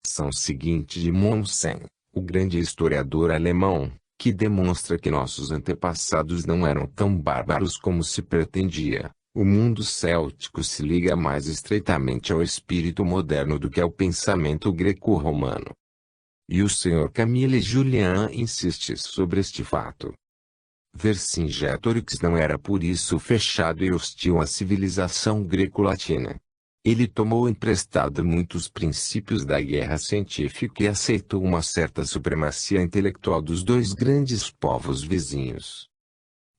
São seguinte de Mommsen, o grande historiador alemão, que demonstra que nossos antepassados não eram tão bárbaros como se pretendia. O mundo céltico se liga mais estreitamente ao espírito moderno do que ao pensamento greco-romano. E o Sr. Camille Jullian insiste sobre este fato. Vercingetorix não era por isso fechado e hostil à civilização greco-latina. Ele tomou emprestado muitos princípios da guerra científica e aceitou uma certa supremacia intelectual dos dois grandes povos vizinhos.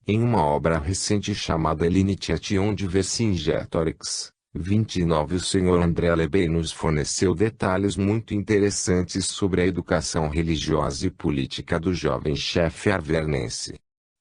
Em uma obra recente chamada L'Initiation de Vercingetorix, 29, o Sr. André Lebel nos forneceu detalhes muito interessantes sobre a educação religiosa e política do jovem chefe arvernense.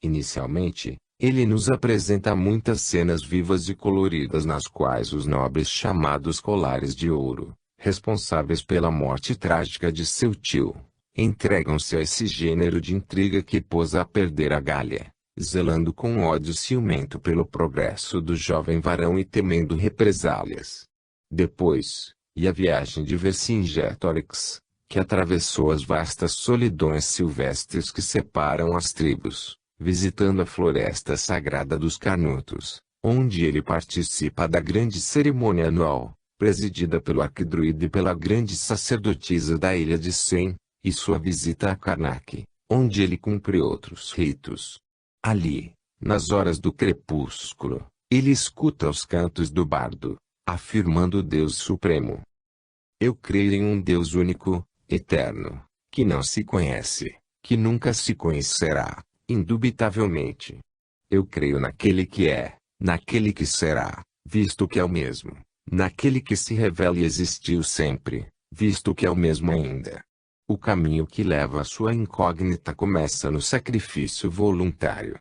Inicialmente, ele nos apresenta muitas cenas vivas e coloridas nas quais os nobres chamados Colares de Ouro, responsáveis pela morte trágica de seu tio, entregam-se a esse gênero de intriga que pôs a perder a Gália, zelando com ódio ciumento pelo progresso do jovem varão e temendo represálias. Depois, e a viagem de Vercingetorix, que atravessou as vastas solidões silvestres que separam as tribos, visitando a floresta sagrada dos Carnutos, onde ele participa da grande cerimônia anual, presidida pelo arquidruide e pela grande sacerdotisa da ilha de Sen, e sua visita a Karnak, onde ele cumpre outros ritos. Ali, nas horas do crepúsculo, ele escuta os cantos do bardo, afirmando o Deus Supremo. Eu creio em um Deus único, eterno, que não se conhece, que nunca se conhecerá, indubitavelmente. Eu creio naquele que é, naquele que será, visto que é o mesmo, naquele que se revela e existiu sempre, visto que é o mesmo ainda. O caminho que leva à sua incógnita começa no sacrifício voluntário.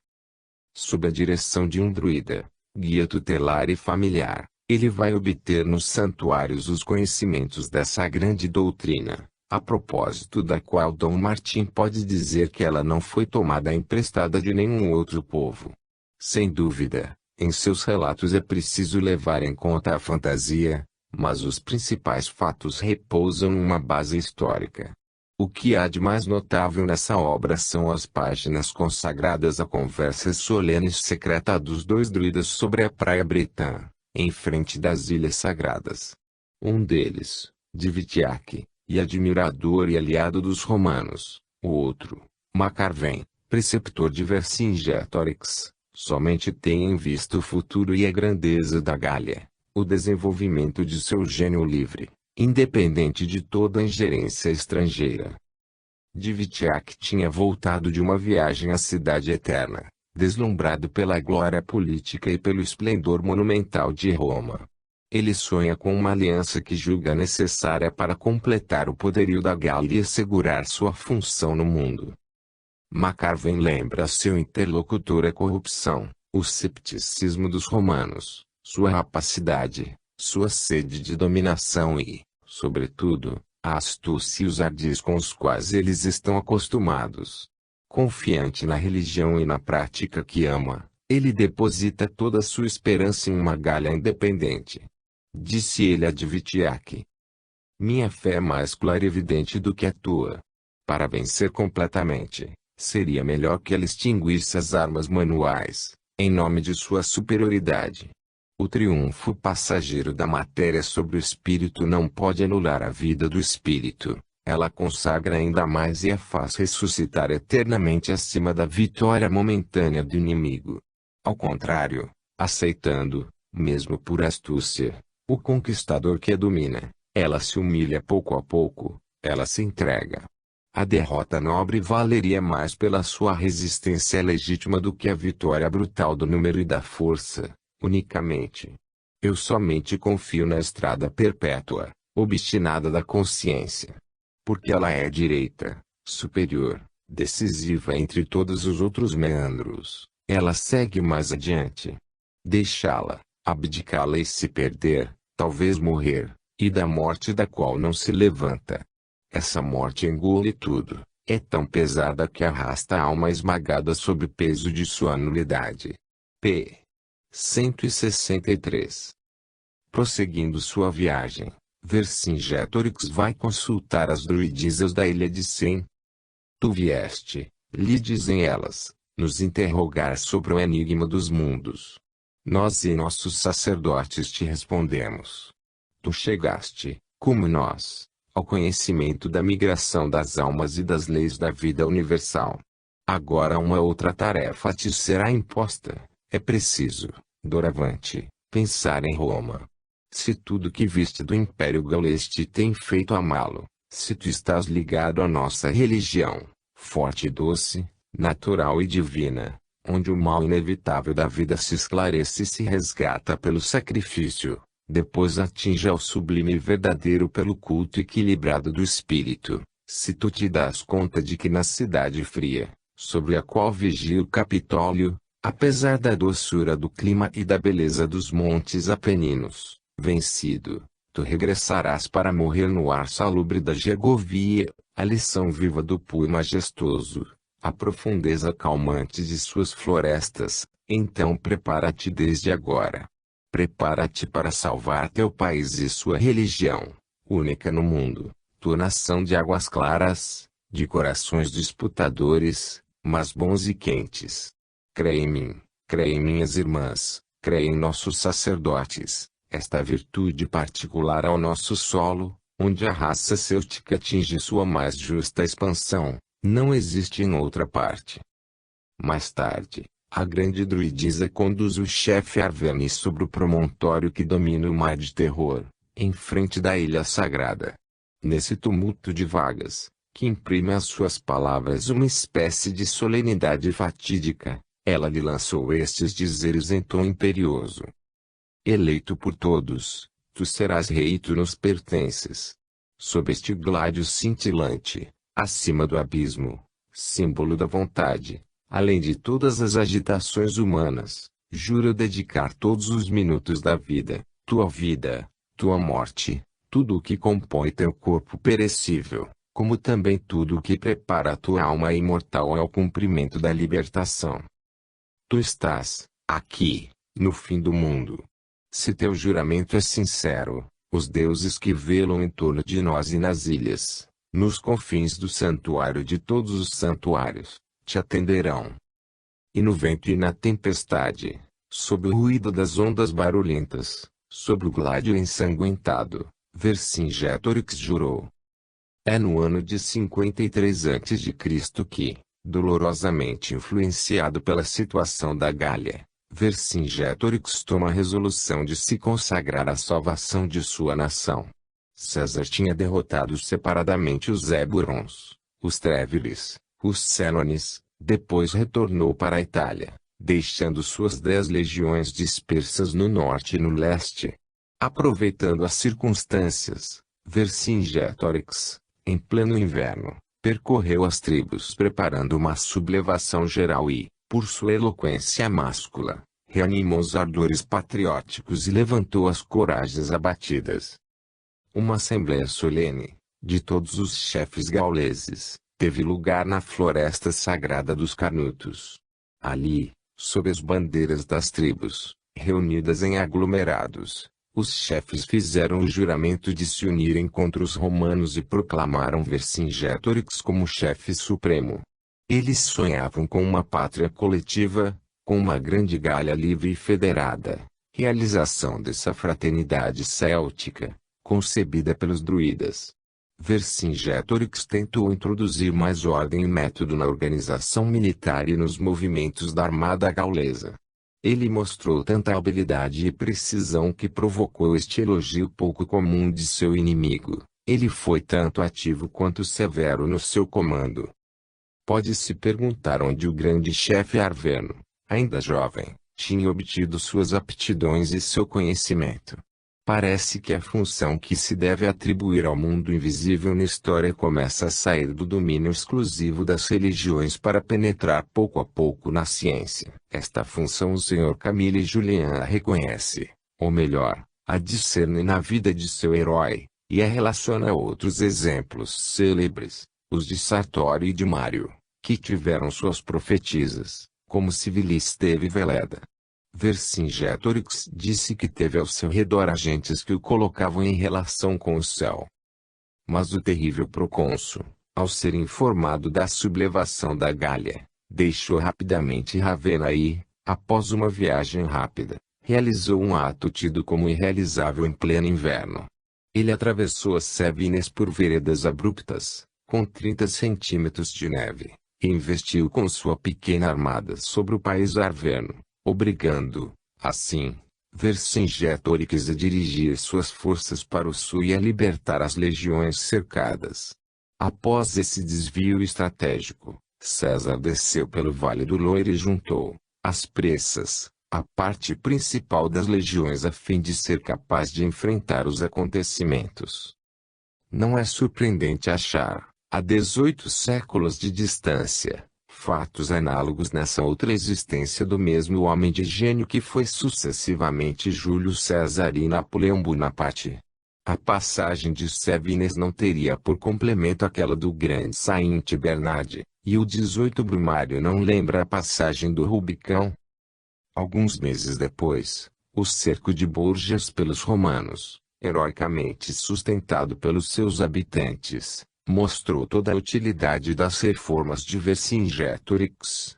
Sob a direção de um druida, guia tutelar e familiar, ele vai obter nos santuários os conhecimentos dessa grande doutrina, a propósito da qual Dom Martim pode dizer que ela não foi tomada emprestada de nenhum outro povo. Sem dúvida, em seus relatos é preciso levar em conta a fantasia, mas os principais fatos repousam numa base histórica. O que há de mais notável nessa obra são as páginas consagradas à conversa solene e secreta dos dois druidas sobre a praia bretã, em frente das Ilhas Sagradas. Um deles, Divitiac, e admirador e aliado dos romanos, o outro, Macarvem, preceptor de Vercingetorix, somente tem em vista o futuro e a grandeza da Gália, o desenvolvimento de seu gênio livre, independente de toda ingerência estrangeira. Divitiac tinha voltado de uma viagem à Cidade Eterna, deslumbrado pela glória política e pelo esplendor monumental de Roma. Ele sonha com uma aliança que julga necessária para completar o poderio da Gália e assegurar sua função no mundo. Macarvem lembra a seu interlocutor a corrupção, o cepticismo dos romanos, sua rapacidade, sua sede de dominação e, sobretudo, a astúcia e os ardis com os quais eles estão acostumados. Confiante na religião e na prática que ama, ele deposita toda a sua esperança em uma Gália independente. Disse ele a Divitiac: minha fé é mais clara e evidente do que a tua. Para vencer completamente, seria melhor que ela extinguisse as armas manuais, em nome de sua superioridade. O triunfo passageiro da matéria sobre o espírito não pode anular a vida do espírito, ela consagra ainda mais e a faz ressuscitar eternamente acima da vitória momentânea do inimigo. Ao contrário, aceitando, mesmo por astúcia, o conquistador que a domina, ela se humilha pouco a pouco, ela se entrega. A derrota nobre valeria mais pela sua resistência legítima do que a vitória brutal do número e da força, unicamente. Eu somente confio na estrada perpétua, obstinada da consciência. Porque ela é direita, superior, decisiva entre todos os outros meandros, ela segue mais adiante. Deixá-la, abdicá-la e se perder, talvez morrer, e da morte da qual não se levanta. Essa morte engole tudo, é tão pesada que arrasta a alma esmagada sob o peso de sua nulidade. P. 163. Prosseguindo sua viagem, Vercingetorix vai consultar as druidisas da ilha de Sem. Tu vieste, lhe dizem elas, nos interrogar sobre o enigma dos mundos. Nós e nossos sacerdotes te respondemos. Tu chegaste, como nós, ao conhecimento da migração das almas e das leis da vida universal. Agora uma outra tarefa te será imposta. É preciso, doravante, pensar em Roma. Se tudo que viste do Império Gaulês te tem feito amá-lo, se tu estás ligado à nossa religião, forte e doce, natural e divina, onde o mal inevitável da vida se esclarece e se resgata pelo sacrifício, depois atinge ao sublime e verdadeiro pelo culto equilibrado do espírito, se tu te das conta de que na cidade fria, sobre a qual vigia o Capitólio, apesar da doçura do clima e da beleza dos montes Apeninos, vencido, tu regressarás para morrer no ar salubre da Gergovia, a lição viva do Pui majestoso, a profundeza calmante de suas florestas. Então prepara-te desde agora. Prepara-te para salvar teu país e sua religião, única no mundo, tua nação de águas claras, de corações disputadores, mas bons e quentes. Crê em mim, crê em minhas irmãs, crê em nossos sacerdotes, esta virtude particular ao nosso solo, onde a raça céltica atinge sua mais justa expansão, não existe em outra parte. Mais tarde, a grande druidisa conduz o chefe Arvenis sobre o promontório que domina o mar de terror, em frente da ilha sagrada. Nesse tumulto de vagas, que imprime às suas palavras uma espécie de solenidade fatídica, ela lhe lançou estes dizeres em tom imperioso. Eleito por todos, tu serás rei e tu nos pertences. Sob este gládio cintilante, acima do abismo, símbolo da vontade, além de todas as agitações humanas, juro dedicar todos os minutos da vida, tua morte, tudo o que compõe teu corpo perecível, como também tudo o que prepara a tua alma imortal ao cumprimento da libertação. Tu estás, aqui, no fim do mundo. Se teu juramento é sincero, os deuses que velam em torno de nós e nas ilhas, nos confins do santuário de todos os santuários, te atenderão. E no vento e na tempestade, sob o ruído das ondas barulhentas, sob o gládio ensanguentado, Vercingetorix jurou. É no ano de 53 a.C. que, dolorosamente influenciado pela situação da Gália, Vercingetorix toma a resolução de se consagrar à salvação de sua nação. César tinha derrotado separadamente os Eburons, os Tréviles, os Senones, depois retornou para a Itália, deixando suas 10 legiões dispersas no norte e no leste. Aproveitando as circunstâncias, Vercingetorix, em pleno inverno, percorreu as tribos preparando uma sublevação geral e, por sua eloquência máscula, reanimou os ardores patrióticos e levantou as coragens abatidas. Uma assembleia solene, de todos os chefes gauleses, teve lugar na floresta sagrada dos Canutos. Ali, sob as bandeiras das tribos, reunidas em aglomerados, os chefes fizeram o juramento de se unirem contra os romanos e proclamaram Vercingetorix como chefe supremo. Eles sonhavam com uma pátria coletiva, com uma grande Gália livre e federada, realização dessa fraternidade céltica, concebida pelos druidas. Vercingetorix tentou introduzir mais ordem e método na organização militar e nos movimentos da armada gaulesa. Ele mostrou tanta habilidade e precisão que provocou este elogio pouco comum de seu inimigo. Ele foi tanto ativo quanto severo no seu comando. Pode-se perguntar onde o grande chefe Arverno, ainda jovem, tinha obtido suas aptidões e seu conhecimento. Parece que a função que se deve atribuir ao mundo invisível na história começa a sair do domínio exclusivo das religiões para penetrar pouco a pouco na ciência. Esta função o Sr. Camille Julien a reconhece, ou melhor, a discerne na vida de seu herói, e a relaciona a outros exemplos célebres, os de Sartori e de Mário, que tiveram suas profetisas, como Civilis teve Veleda. Vercingetorix disse que teve ao seu redor agentes que o colocavam em relação com o céu. Mas o terrível procônsul, ao ser informado da sublevação da Gália, deixou rapidamente Ravenna e, após uma viagem rápida, realizou um ato tido como irrealizável em pleno inverno. Ele atravessou as Cevennes por veredas abruptas, com 30 centímetros de neve, e investiu com sua pequena armada sobre o país arverno, obrigando, assim, Vercingetorix a dirigir suas forças para o sul e a libertar as legiões cercadas. Após esse desvio estratégico, César desceu pelo Vale do Loire e juntou, às pressas, a parte principal das legiões a fim de ser capaz de enfrentar os acontecimentos. Não é surpreendente achar, a 18 séculos de distância, fatos análogos nessa outra existência do mesmo homem de gênio que foi sucessivamente Júlio César e Napoleão Bonaparte. A passagem de Cevennes não teria por complemento aquela do grande Saint Bernard, e o 18 Brumário não lembra a passagem do Rubicão. Alguns meses depois, o cerco de Bourges pelos romanos, heroicamente sustentado pelos seus habitantes, mostrou toda a utilidade das reformas de Vercingetorix.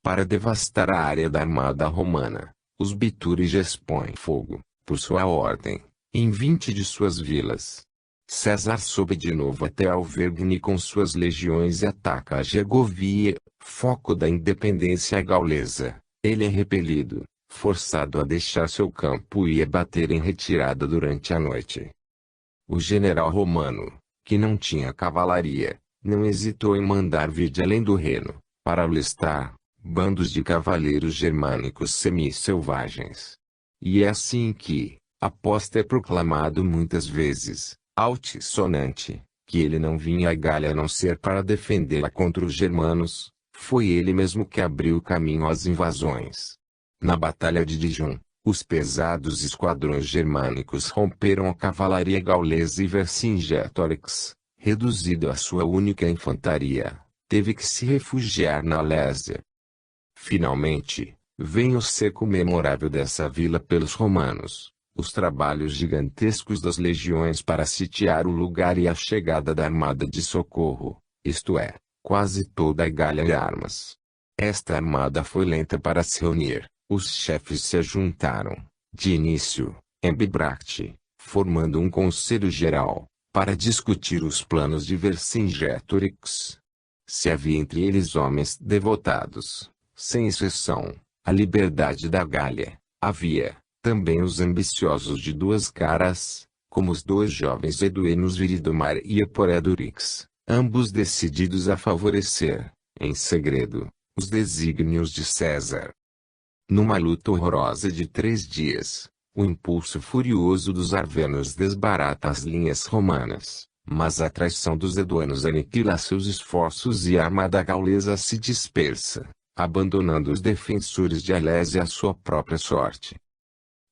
Para devastar a área da armada romana, os bituriges põem fogo, por sua ordem, em 20 de suas vilas. César sobe de novo até Auvergne com suas legiões e ataca a Gergovia, foco da independência gaulesa. Ele é repelido, forçado a deixar seu campo e a bater em retirada durante a noite. O general romano, que não tinha cavalaria, não hesitou em mandar vir de além do Reno, para alistar, bandos de cavaleiros germânicos semi-selvagens. E é assim que, após ter proclamado muitas vezes, altissonante, que ele não vinha à Gália a não ser para defendê-la contra os germanos, foi ele mesmo que abriu o caminho às invasões. Na Batalha de Dijon, os pesados esquadrões germânicos romperam a cavalaria gaulesa e Vercingetorix, reduzido à sua única infantaria, teve que se refugiar na Alésia. Finalmente, vem o cerco memorável dessa vila pelos romanos, os trabalhos gigantescos das legiões para sitiar o lugar e a chegada da armada de socorro, isto é, quase toda a Gália em armas. Esta armada foi lenta para se reunir. Os chefes se juntaram, de início, em Bibracte, formando um conselho geral, para discutir os planos de Vercingetorix. Se havia entre eles homens devotados, sem exceção, à liberdade da Gália, havia, também os ambiciosos de duas caras, como os dois jovens Eduenos Viridomar e Eporedorix, ambos decididos a favorecer, em segredo, os desígnios de César. Numa luta horrorosa de 3 dias, o impulso furioso dos arvernos desbarata as linhas romanas, mas a traição dos eduanos aniquila seus esforços e a armada gaulesa se dispersa, abandonando os defensores de Alésia à sua própria sorte.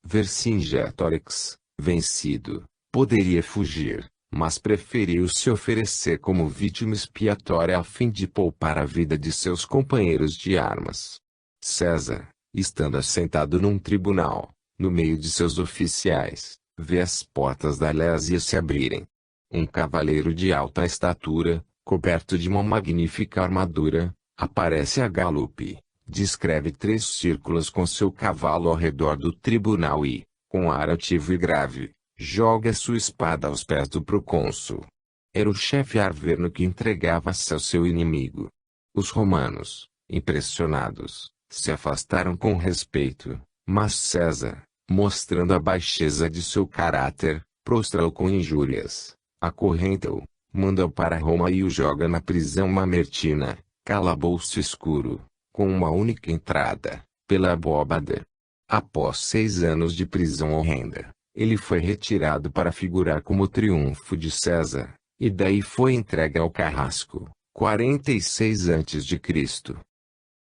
Vercingetorix, vencido, poderia fugir, mas preferiu se oferecer como vítima expiatória a fim de poupar a vida de seus companheiros de armas. César, estando assentado num tribunal, no meio de seus oficiais, vê as portas da Alésia se abrirem. Um cavaleiro de alta estatura, coberto de uma magnífica armadura, aparece a galope, descreve 3 círculos com seu cavalo ao redor do tribunal e, com ar altivo e grave, joga sua espada aos pés do procônsul. Era o chefe arverno que entregava-se ao seu inimigo. Os romanos, impressionados, se afastaram com respeito, mas César, mostrando a baixeza de seu caráter, prostra-o com injúrias, acorrenta-o, manda-o para Roma e o joga na prisão mamertina, calabouço escuro, com uma única entrada, pela abóbada. Após 6 anos de prisão horrenda, ele foi retirado para figurar como triunfo de César, e daí foi entregue ao carrasco, 46 a.C.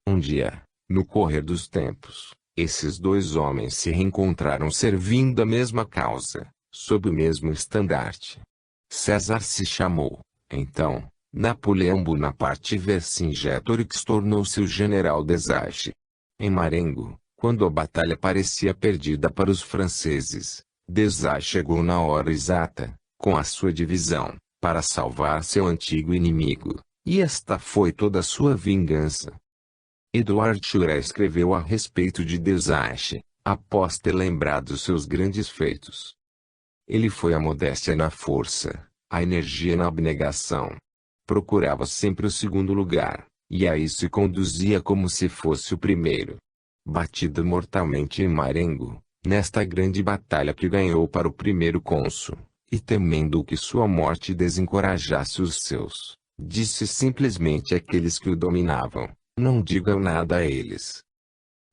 Um dia, no correr dos tempos, esses 2 homens se reencontraram servindo a mesma causa, sob o mesmo estandarte. César se chamou, então, Napoleão Bonaparte e Vercingetorix tornou-se o general des Archi. Em Marengo, Quando a batalha parecia perdida para os franceses, Desire chegou na hora exata, com a sua divisão, para salvar seu antigo inimigo, e esta foi toda a sua vingança. Edward Schuré escreveu a respeito de Desire, após ter lembrado seus grandes feitos. Ele foi a modéstia na força, a energia na abnegação. Procurava sempre o segundo lugar, e a isso se conduzia como se fosse o primeiro. Batido mortalmente em Marengo, nesta grande batalha que ganhou para o primeiro cônsul, e temendo que sua morte desencorajasse os seus, disse simplesmente àqueles que o dominavam: não digam nada a eles.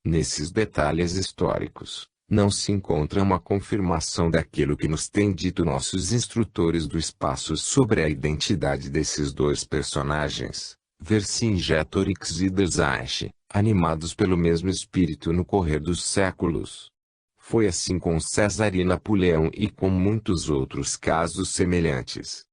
Nesses detalhes históricos, não se encontra uma confirmação daquilo que nos têm dito nossos instrutores do espaço sobre a identidade desses dois personagens, Vercingetorix e Desire, animados pelo mesmo espírito no correr dos séculos. Foi assim com César e Napoleão e com muitos outros casos semelhantes.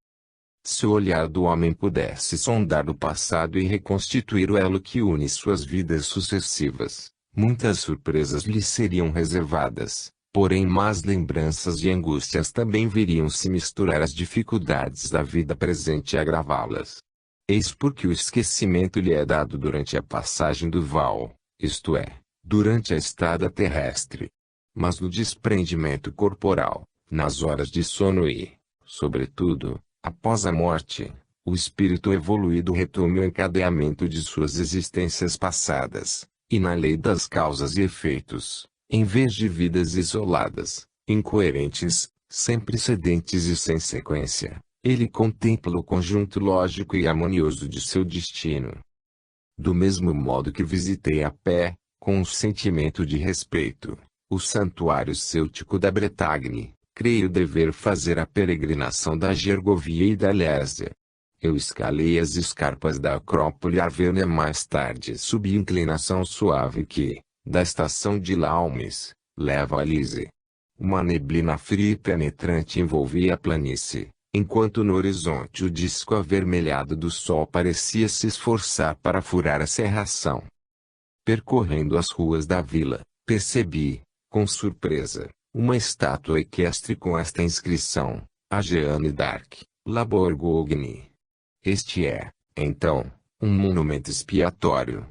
Se o olhar do homem pudesse sondar o passado e reconstituir o elo que une suas vidas sucessivas, muitas surpresas lhe seriam reservadas, porém más lembranças e angústias também viriam se misturar às dificuldades da vida presente e agravá-las. Eis porque o esquecimento lhe é dado durante a passagem do val, isto é, durante a estrada terrestre. Mas no desprendimento corporal, nas horas de sono e, sobretudo, após a morte, o espírito evoluído retome o encadeamento de suas existências passadas, e na lei das causas e efeitos, em vez de vidas isoladas, incoerentes, sem precedentes e sem sequência, ele contempla o conjunto lógico e harmonioso de seu destino. Do mesmo modo que visitei a pé, com um sentimento de respeito, o santuário cêltico da Bretagne, creio dever fazer a peregrinação da Gergovia e da Lésia. Eu escalei as escarpas da Acrópole Arverna e mais tarde subi a inclinação suave que, da estação de Laumes, leva a Lise. Uma neblina fria e penetrante envolvia a planície, enquanto no horizonte o disco avermelhado do sol parecia se esforçar para furar a cerração. Percorrendo as ruas da vila, percebi, com surpresa, uma estátua equestre com esta inscrição: a Jeanne d'Arc, La Bourgogne. Este é, então, um monumento expiatório.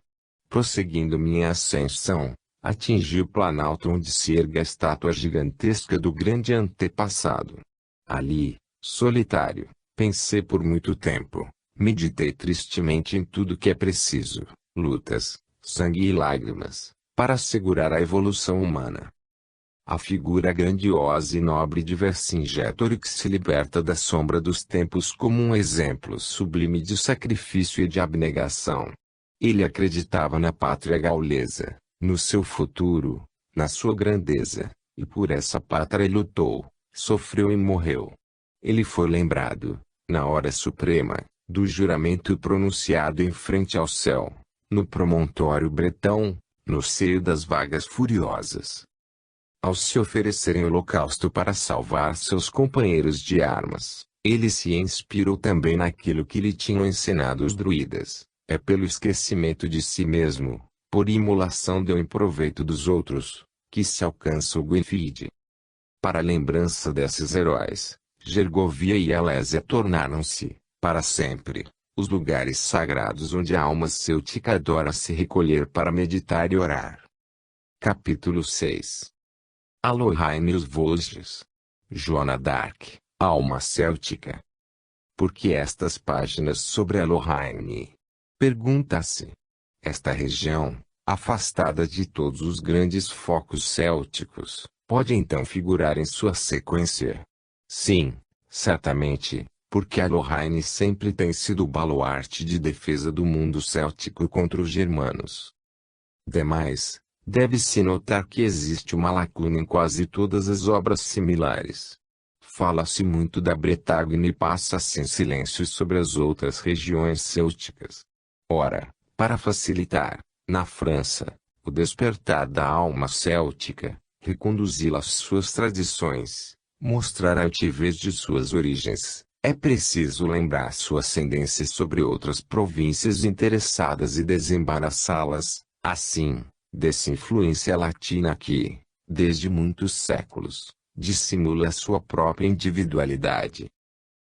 Prosseguindo minha ascensão, atingi o planalto onde se ergue a estátua gigantesca do grande antepassado. Ali, solitário, pensei por muito tempo, meditei tristemente em tudo que é preciso, lutas, sangue e lágrimas, para assegurar a evolução humana. A figura grandiosa e nobre de Vercingetorix se liberta da sombra dos tempos como um exemplo sublime de sacrifício e de abnegação. Ele acreditava na pátria gaulesa, no seu futuro, na sua grandeza, e por essa pátria lutou, sofreu e morreu. Ele foi lembrado, na hora suprema, do juramento pronunciado em frente ao céu, no promontório bretão, no seio das vagas furiosas. Ao se oferecer em holocausto para salvar seus companheiros de armas, ele se inspirou também naquilo que lhe tinham ensinado os druidas: é pelo esquecimento de si mesmo, por imolação do em proveito dos outros, que se alcança o Gwynfide. Para a lembrança desses heróis, Gergovia e Alésia tornaram-se, para sempre, os lugares sagrados onde a alma cêltica adora se recolher para meditar e orar. Capítulo 6. Alohain e os Vosges. Joana d'Arc, alma céltica. Por que estas páginas sobre Alohain? Pergunta-se. Esta região, afastada de todos os grandes focos célticos, pode então figurar em sua sequência? Sim, certamente, porque Alohain sempre tem sido o baluarte de defesa do mundo céltico contra os germanos. Demais, deve-se notar que existe uma lacuna em quase todas as obras similares. Fala-se muito da Bretagne e passa-se em silêncio sobre as outras regiões célticas. Ora, para facilitar, na França, o despertar da alma céltica, reconduzi-la às suas tradições, mostrar a altivez de suas origens, é preciso lembrar sua ascendência sobre outras províncias interessadas e desembaraçá-las, assim, dessa influência latina que, desde muitos séculos, dissimula sua própria individualidade.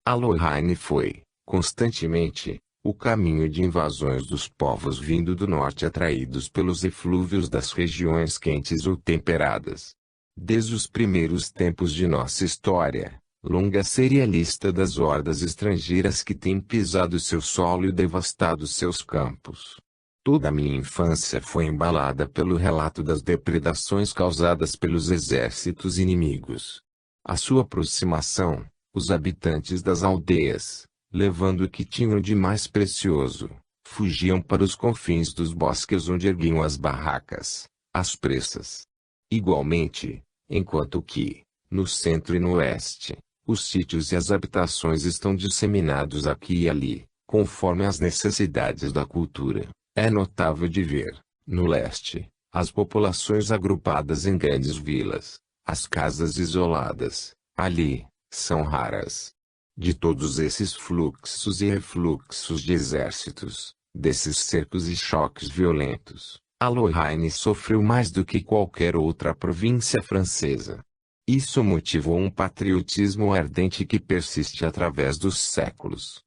A Lorraine foi, constantemente, o caminho de invasões dos povos vindo do norte atraídos pelos eflúvios das regiões quentes ou temperadas. Desde os primeiros tempos de nossa história, longa seria a lista das hordas estrangeiras que têm pisado seu solo e devastado seus campos. Toda a minha infância foi embalada pelo relato das depredações causadas pelos exércitos inimigos. À sua aproximação, os habitantes das aldeias, levando o que tinham de mais precioso, fugiam para os confins dos bosques onde erguiam as barracas, às pressas. Igualmente, enquanto que, no centro e no oeste, os sítios e as habitações estão disseminados aqui e ali, conforme as necessidades da cultura, é notável de ver, no leste, as populações agrupadas em grandes vilas. As casas isoladas, ali, são raras. De todos esses fluxos e refluxos de exércitos, desses cercos e choques violentos, a Lorraine sofreu mais do que qualquer outra província francesa. Isso motivou um patriotismo ardente que persiste através dos séculos.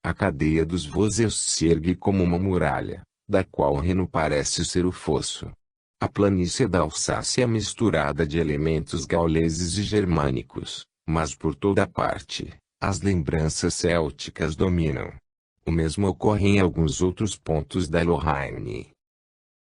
A cadeia dos Vosges se ergue como uma muralha, da qual o Reno parece ser o fosso. A planície da Alsácia é misturada de elementos gauleses e germânicos, mas por toda parte, as lembranças célticas dominam. O mesmo ocorre em alguns outros pontos da Lorraine.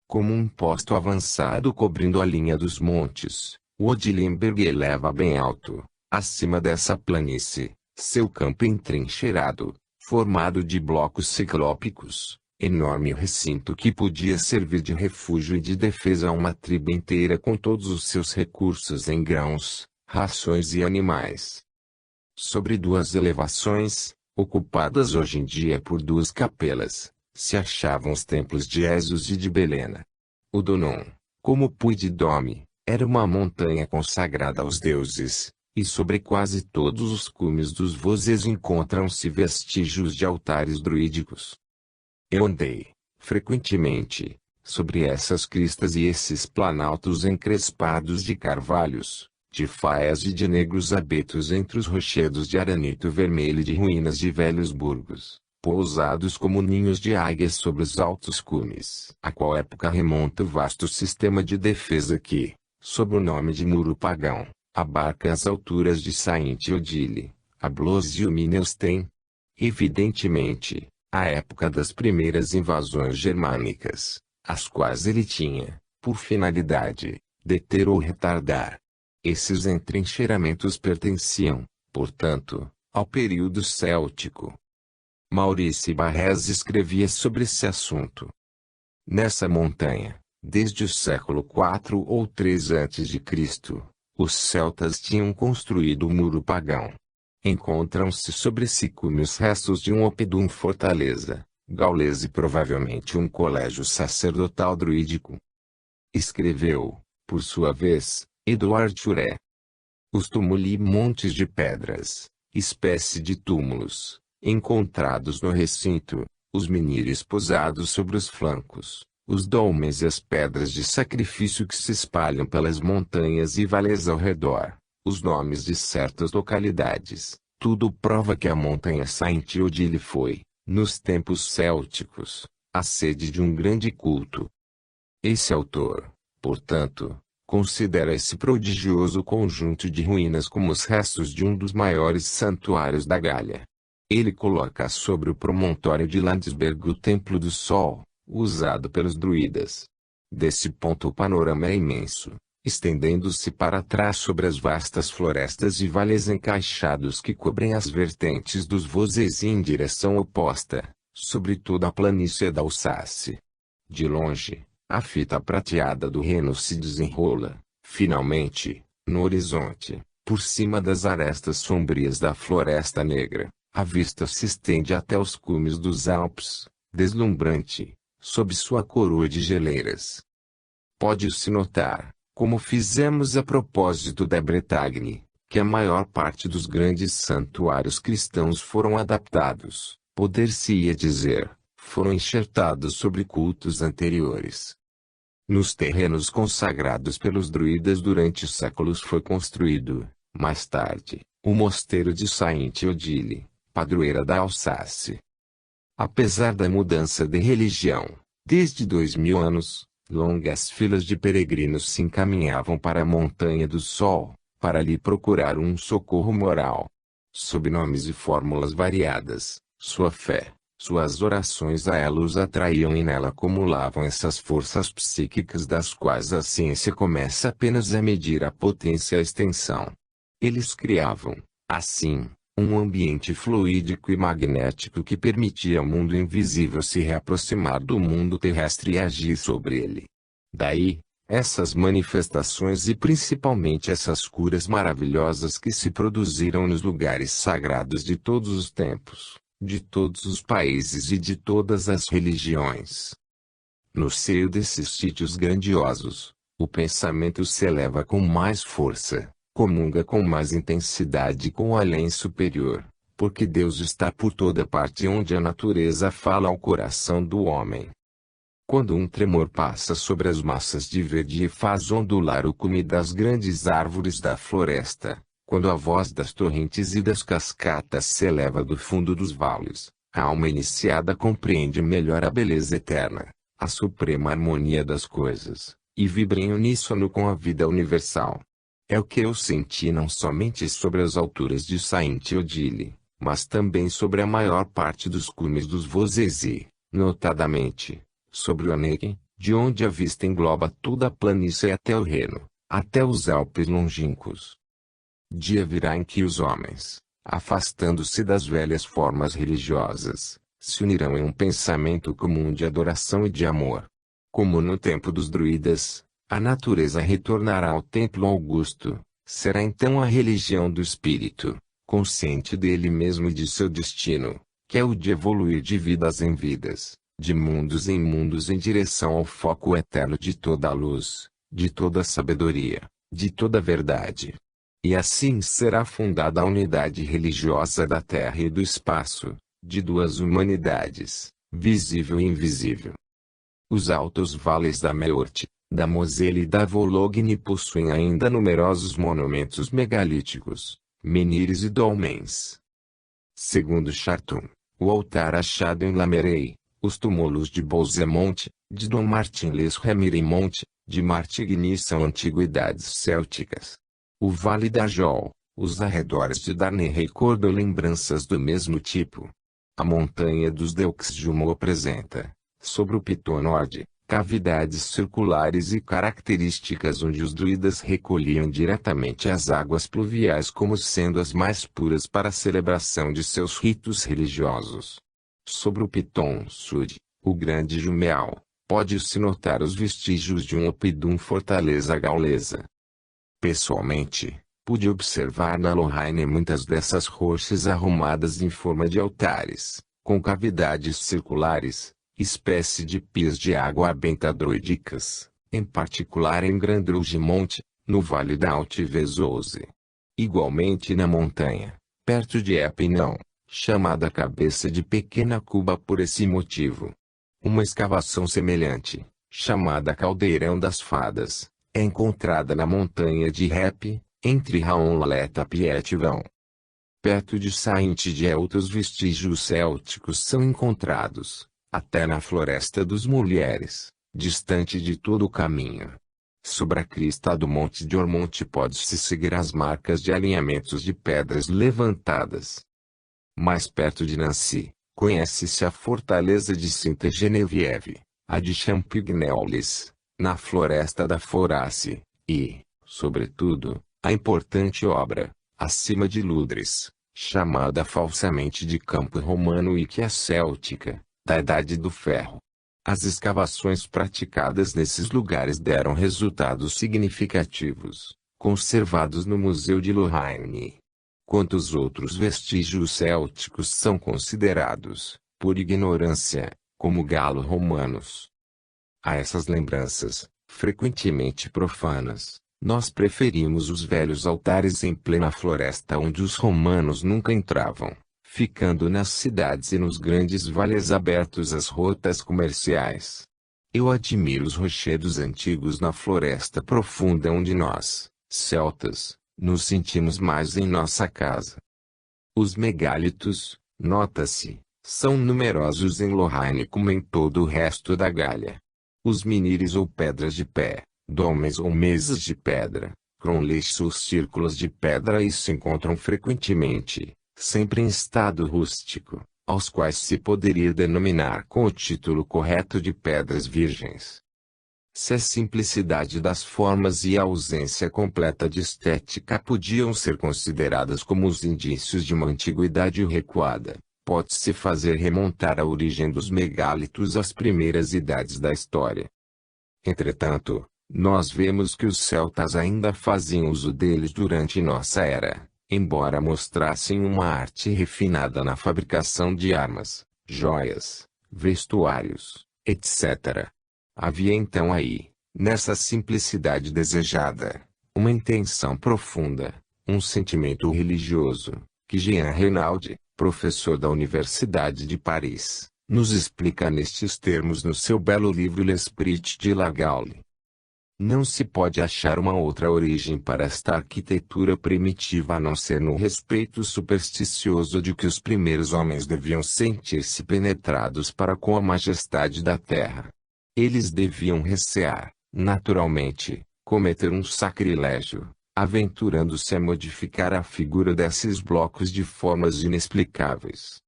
Como um posto avançado cobrindo a linha dos montes, o Odillenberg eleva bem alto, acima dessa planície, seu campo entrincheirado, formado de blocos ciclópicos, enorme recinto que podia servir de refúgio e de defesa a uma tribo inteira com todos os seus recursos em grãos, rações e animais. Sobre duas elevações, ocupadas hoje em dia por duas capelas, se achavam os templos de Esos e de Belena. O Donon, como Puy-de-Dôme, era uma montanha consagrada aos deuses, e sobre quase todos os cumes dos Vosges encontram-se vestígios de altares druídicos. Eu andei, frequentemente, sobre essas cristas e esses planaltos encrespados de carvalhos, de faias e de negros abetos entre os rochedos de aranito vermelho e de ruínas de velhos burgos, pousados como ninhos de águias sobre os altos cumes. A qual época remonta o vasto sistema de defesa que, sob o nome de muro pagão, abarca as alturas de Saint-Odile, a Blois e o Minelstein. Evidentemente, a época das primeiras invasões germânicas, as quais ele tinha, por finalidade, deter ou retardar. Esses entrincheiramentos pertenciam, portanto, ao período céltico. Maurice Barrès escrevia sobre esse assunto. Nessa montanha, desde o século IV ou III a.C., os celtas tinham construído o muro pagão. Encontram-se sobre esse cume os restos de um oppidum fortaleza, gaulês e provavelmente um colégio sacerdotal druídico. Escreveu, por sua vez, Edouard Thuré. Os tumuli montes de pedras, espécie de túmulos, encontrados no recinto, os menires posados sobre os flancos, os dômes e as pedras de sacrifício que se espalham pelas montanhas e vales ao redor, os nomes de certas localidades, tudo prova que a montanha Saint-Odile foi, nos tempos célticos, a sede de um grande culto. Esse autor, portanto, considera esse prodigioso conjunto de ruínas como os restos de um dos maiores santuários da Gália. Ele coloca sobre o promontório de Landsberg o Templo do Sol, usado pelos druidas. Desse ponto o panorama é imenso, estendendo-se para trás sobre as vastas florestas e vales encaixados que cobrem as vertentes dos Vosges em direção oposta, sobre toda a planície da Alsácia. De longe, a fita prateada do Reno se desenrola, finalmente, no horizonte, por cima das arestas sombrias da Floresta Negra. A vista se estende até os cumes dos Alpes, deslumbrante, sob sua coroa de geleiras. Pode-se notar, como fizemos a propósito da Bretagne, que a maior parte dos grandes santuários cristãos foram adaptados, poder-se-ia dizer, foram enxertados sobre cultos anteriores. Nos terrenos consagrados pelos druidas durante séculos foi construído, mais tarde, o mosteiro de Saint-Odile, padroeira da Alsácia. Apesar da mudança de religião, desde 2000 anos, longas filas de peregrinos se encaminhavam para a Montanha do Sol, para lhe procurar um socorro moral. Sob nomes e fórmulas variadas, sua fé, suas orações a ela os atraíam e nela acumulavam essas forças psíquicas das quais a ciência começa apenas a medir a potência e a extensão. Eles criavam, assim, um ambiente fluídico e magnético que permitia ao mundo invisível se reaproximar do mundo terrestre e agir sobre ele. Daí, essas manifestações e principalmente essas curas maravilhosas que se produziram nos lugares sagrados de todos os tempos, de todos os países e de todas as religiões. No seio desses sítios grandiosos, o pensamento se eleva com mais força, comunga com mais intensidade com o além superior, porque Deus está por toda parte onde a natureza fala ao coração do homem. Quando um tremor passa sobre as massas de verde e faz ondular o cume das grandes árvores da floresta, quando a voz das torrentes e das cascatas se eleva do fundo dos vales, a alma iniciada compreende melhor a beleza eterna, a suprema harmonia das coisas, e vibra em uníssono com a vida universal. É o que eu senti não somente sobre as alturas de Saint-Odile, mas também sobre a maior parte dos cumes dos Vosges e, notadamente, sobre o Aneque, de onde a vista engloba toda a planície até o Reno, até os Alpes longínquos. Dia virá em que os homens, afastando-se das velhas formas religiosas, se unirão em um pensamento comum de adoração e de amor. Como no tempo dos druidas, a natureza retornará ao templo augusto, será então a religião do espírito, consciente dele mesmo e de seu destino, que é o de evoluir de vidas em vidas, de mundos em mundos em direção ao foco eterno de toda a luz, de toda a sabedoria, de toda a verdade. E assim será fundada a unidade religiosa da terra e do espaço, de duas humanidades, visível e invisível. Os altos vales da Meurthe, da Moselle e da Vologne possuem ainda numerosos monumentos megalíticos, menires e dolmens. Segundo Charton, o altar achado em Lamerey, os túmulos de Bouzemont, de Dom Martin-les-Remiremont, de Martigny são antiguidades célticas. O Vale da Jol, os arredores de Darney recordam lembranças do mesmo tipo. A montanha dos Deux-Jumeaux apresenta, sobre o Piton Nord, cavidades circulares e características onde os druidas recolhiam diretamente as águas pluviais como sendo as mais puras para a celebração de seus ritos religiosos. Sobre o Piton Sud, o Grande Jumeau, pode-se notar os vestígios de um oppidum fortaleza gaulesa. Pessoalmente, pude observar na Lorraine muitas dessas rochas arrumadas em forma de altares, com cavidades circulares, espécie de pias de água benta druídicas, em particular em Grand-Rougemont, no Vale da Haute-Vezouze. Igualmente na montanha, perto de Épinal, chamada Cabeça de Pequena Cuba por esse motivo. Uma escavação semelhante, chamada Caldeirão das Fadas, é encontrada na montanha de Rep, entre Raon-Latap e Etivão. Perto de Saint-Dié outros vestígios célticos são encontrados, até na Floresta dos Mulheres, distante de todo o caminho. Sobre a crista do Monte de Ormonte pode-se seguir as marcas de alinhamentos de pedras levantadas. Mais perto de Nancy, conhece-se a fortaleza de Sainte-Geneviève, a de Champigneulles, na Floresta da Forace, e, sobretudo, a importante obra, acima de Lourdes, chamada falsamente de Campo Romano e que é céltica, da Idade do Ferro. As escavações praticadas nesses lugares deram resultados significativos, conservados no Museu de Lorraine. Quantos outros vestígios célticos são considerados, por ignorância, como galo-romanos? A essas lembranças, frequentemente profanas, nós preferimos os velhos altares em plena floresta onde os romanos nunca entravam, ficando nas cidades e nos grandes vales abertos às rotas comerciais. Eu admiro os rochedos antigos na floresta profunda onde nós, celtas, nos sentimos mais em nossa casa. Os megalitos, nota-se, são numerosos em Lorraine como em todo o resto da Gália. Os menires ou pedras de pé, domes ou mesas de pedra, cronleixos ou círculos de pedra se encontram frequentemente, sempre em estado rústico, aos quais se poderia denominar com o título correto de pedras virgens. Se a simplicidade das formas e a ausência completa de estética podiam ser consideradas como os indícios de uma antiguidade recuada, pode-se fazer remontar a origem dos megalitos às primeiras idades da história. Entretanto, nós vemos que os celtas ainda faziam uso deles durante nossa era, embora mostrassem uma arte refinada na fabricação de armas, joias, vestuários, etc. Havia então aí, nessa simplicidade desejada, uma intenção profunda, um sentimento religioso, que Jean Renaud, professor da Universidade de Paris, nos explica nestes termos no seu belo livro L'Esprit de la Gaule. Não se pode achar uma outra origem para esta arquitetura primitiva a não ser no respeito supersticioso de que os primeiros homens deviam sentir-se penetrados para com a majestade da terra. Eles deviam recear, naturalmente, cometer um sacrilégio, aventurando-se a modificar a figura desses blocos de formas inexplicáveis.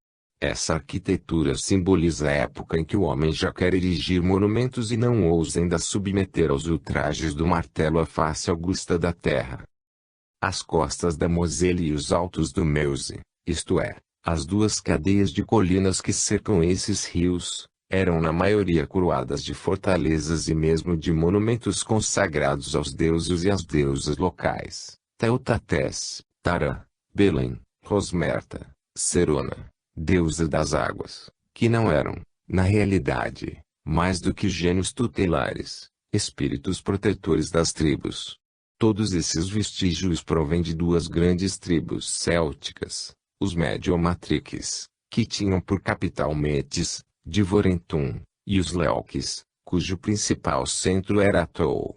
Essa arquitetura simboliza a época em que o homem já quer erigir monumentos e não ousa ainda submeter aos ultrajes do martelo a face augusta da terra. As costas da Moselle e os altos do Meuse, isto é, as duas cadeias de colinas que cercam esses rios, eram na maioria coroadas de fortalezas e mesmo de monumentos consagrados aos deuses e às deusas locais, Teutates, Tara, Belém, Rosmerta, Serona, deusa das águas, que não eram, na realidade, mais do que gênios tutelares, espíritos protetores das tribos. Todos esses vestígios provêm de duas grandes tribos célticas, os Mediomatriques, que tinham por capital Metis, de Vorentum, e os Leoques, cujo principal centro era Tou.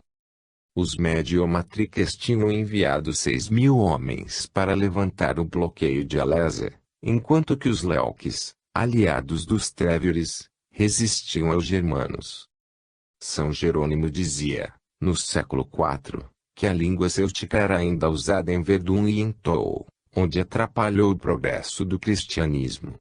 Os Mediomatriques tinham enviado 6.000 homens para levantar o bloqueio de Alésia, enquanto que os Leoques, aliados dos Trevores, resistiam aos germanos. São Jerônimo dizia, no século IV, que a língua céltica era ainda usada em Verdun e em Tou, onde atrapalhou o progresso do cristianismo.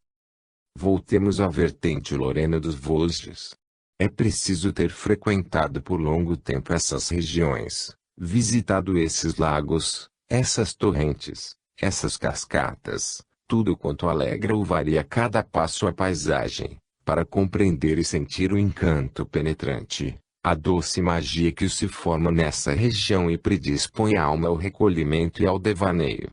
Voltemos à vertente lorena dos Vosges. É preciso ter frequentado por longo tempo essas regiões, visitado esses lagos, essas torrentes, essas cascatas, tudo quanto alegra ou varia a cada passo a paisagem, para compreender e sentir o encanto penetrante, a doce magia que se forma nessa região e predispõe a alma ao recolhimento e ao devaneio.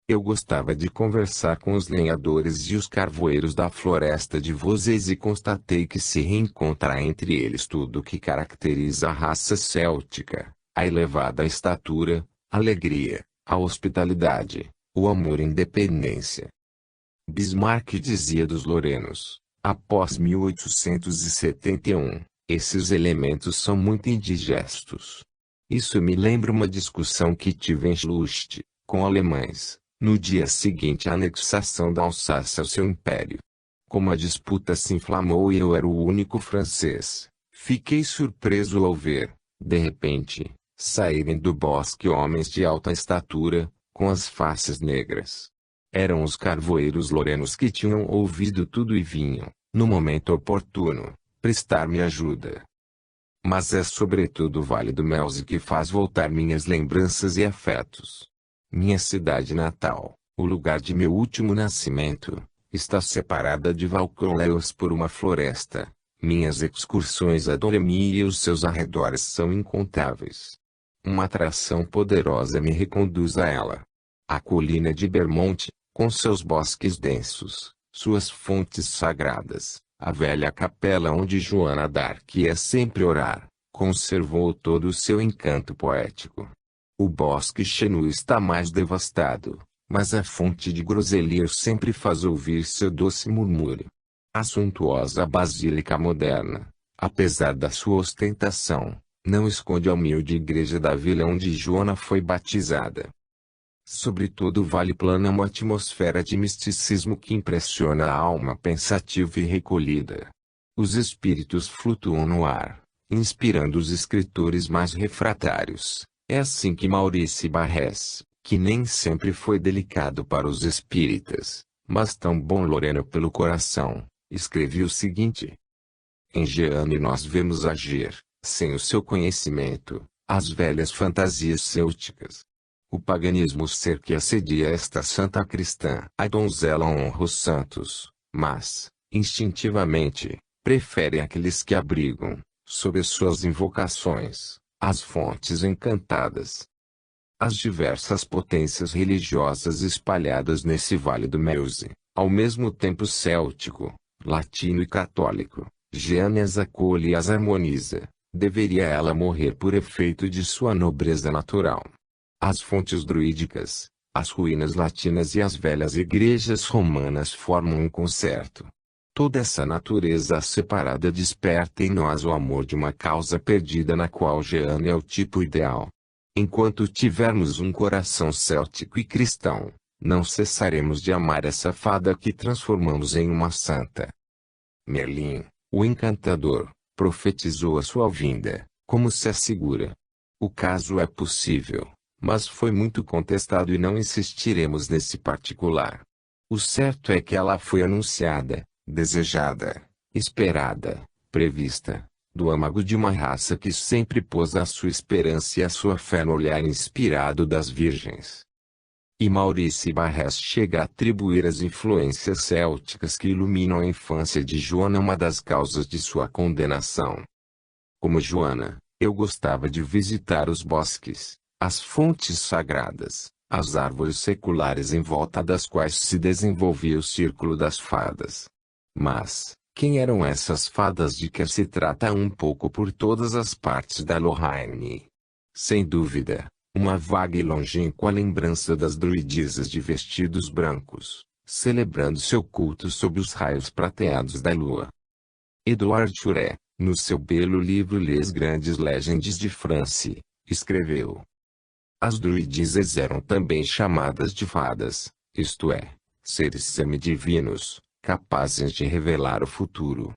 Eu gostava de conversar com os lenhadores e os carvoeiros da floresta de Vosges e constatei que se reencontra entre eles tudo o que caracteriza a raça céltica, a elevada estatura, a alegria, a hospitalidade, o amor e independência. Bismarck dizia dos lorenos, após 1871, esses elementos são muito indigestos. Isso me lembra uma discussão que tive em Schlücht, com alemães, no dia seguinte à anexação da Alsácia ao seu império. Como a disputa se inflamou e eu era o único francês, fiquei surpreso ao ver, de repente, saírem do bosque homens de alta estatura, com as faces negras. Eram os carvoeiros lorenos que tinham ouvido tudo e vinham, no momento oportuno, prestar-me ajuda. Mas é sobretudo o Vale do Meuse que faz voltar minhas lembranças e afetos. Minha cidade natal, o lugar de meu último nascimento, está separada de Valcoleus por uma floresta. Minhas excursões a Domremy e os seus arredores são incontáveis. Uma atração poderosa me reconduz a ela. A colina de Bermonte, com seus bosques densos, suas fontes sagradas, a velha capela onde Joana d'Arc ia sempre orar, conservou todo o seu encanto poético. O bosque Chenu está mais devastado, mas a fonte de Grosellier sempre faz ouvir seu doce murmúrio. A suntuosa basílica moderna, apesar da sua ostentação, não esconde a humilde igreja da vila onde Joana foi batizada. Sobretudo o vale plana uma atmosfera de misticismo que impressiona a alma pensativa e recolhida. Os espíritos flutuam no ar, inspirando os escritores mais refratários. É assim que Maurice Barrès, que nem sempre foi delicado para os espíritas, mas tão bom loreno pelo coração, escreveu o seguinte: em Jeanne nós vemos agir, sem o seu conhecimento, as velhas fantasias célticas. O paganismo ser que assedia esta santa cristã. A donzela honra os santos, mas, instintivamente, prefere aqueles que abrigam, sob as suas invocações, as fontes encantadas. As diversas potências religiosas espalhadas nesse vale do Meuse, ao mesmo tempo céltico, latino e católico, Jeanne as acolhe e as harmoniza. Deveria ela morrer por efeito de sua nobreza natural. As fontes druídicas, as ruínas latinas e as velhas igrejas romanas formam um concerto. Toda essa natureza separada desperta em nós o amor de uma causa perdida na qual Jeanne é o tipo ideal. Enquanto tivermos um coração céltico e cristão, não cessaremos de amar essa fada que transformamos em uma santa. Merlin, o encantador, profetizou a sua vinda, como se assegura. O caso é possível, mas foi muito contestado e não insistiremos nesse particular. O certo é que ela foi anunciada, desejada, esperada, prevista, do âmago de uma raça que sempre pôs a sua esperança e a sua fé no olhar inspirado das virgens. E Maurice Barrès chega a atribuir as influências célticas que iluminam a infância de Joana uma das causas de sua condenação. Como Joana, eu gostava de visitar os bosques, as fontes sagradas, as árvores seculares em volta das quais se desenvolvia o círculo das fadas. Mas, quem eram essas fadas de que se trata um pouco por todas as partes da Lorraine? Sem dúvida, uma vaga e longínqua lembrança das druidisas de vestidos brancos, celebrando seu culto sob os raios prateados da lua. Edouard Chouret, no seu belo livro Les Grandes Légendes de France, escreveu: as druidisas eram também chamadas de fadas, isto é, seres semidivinos, capazes de revelar o futuro.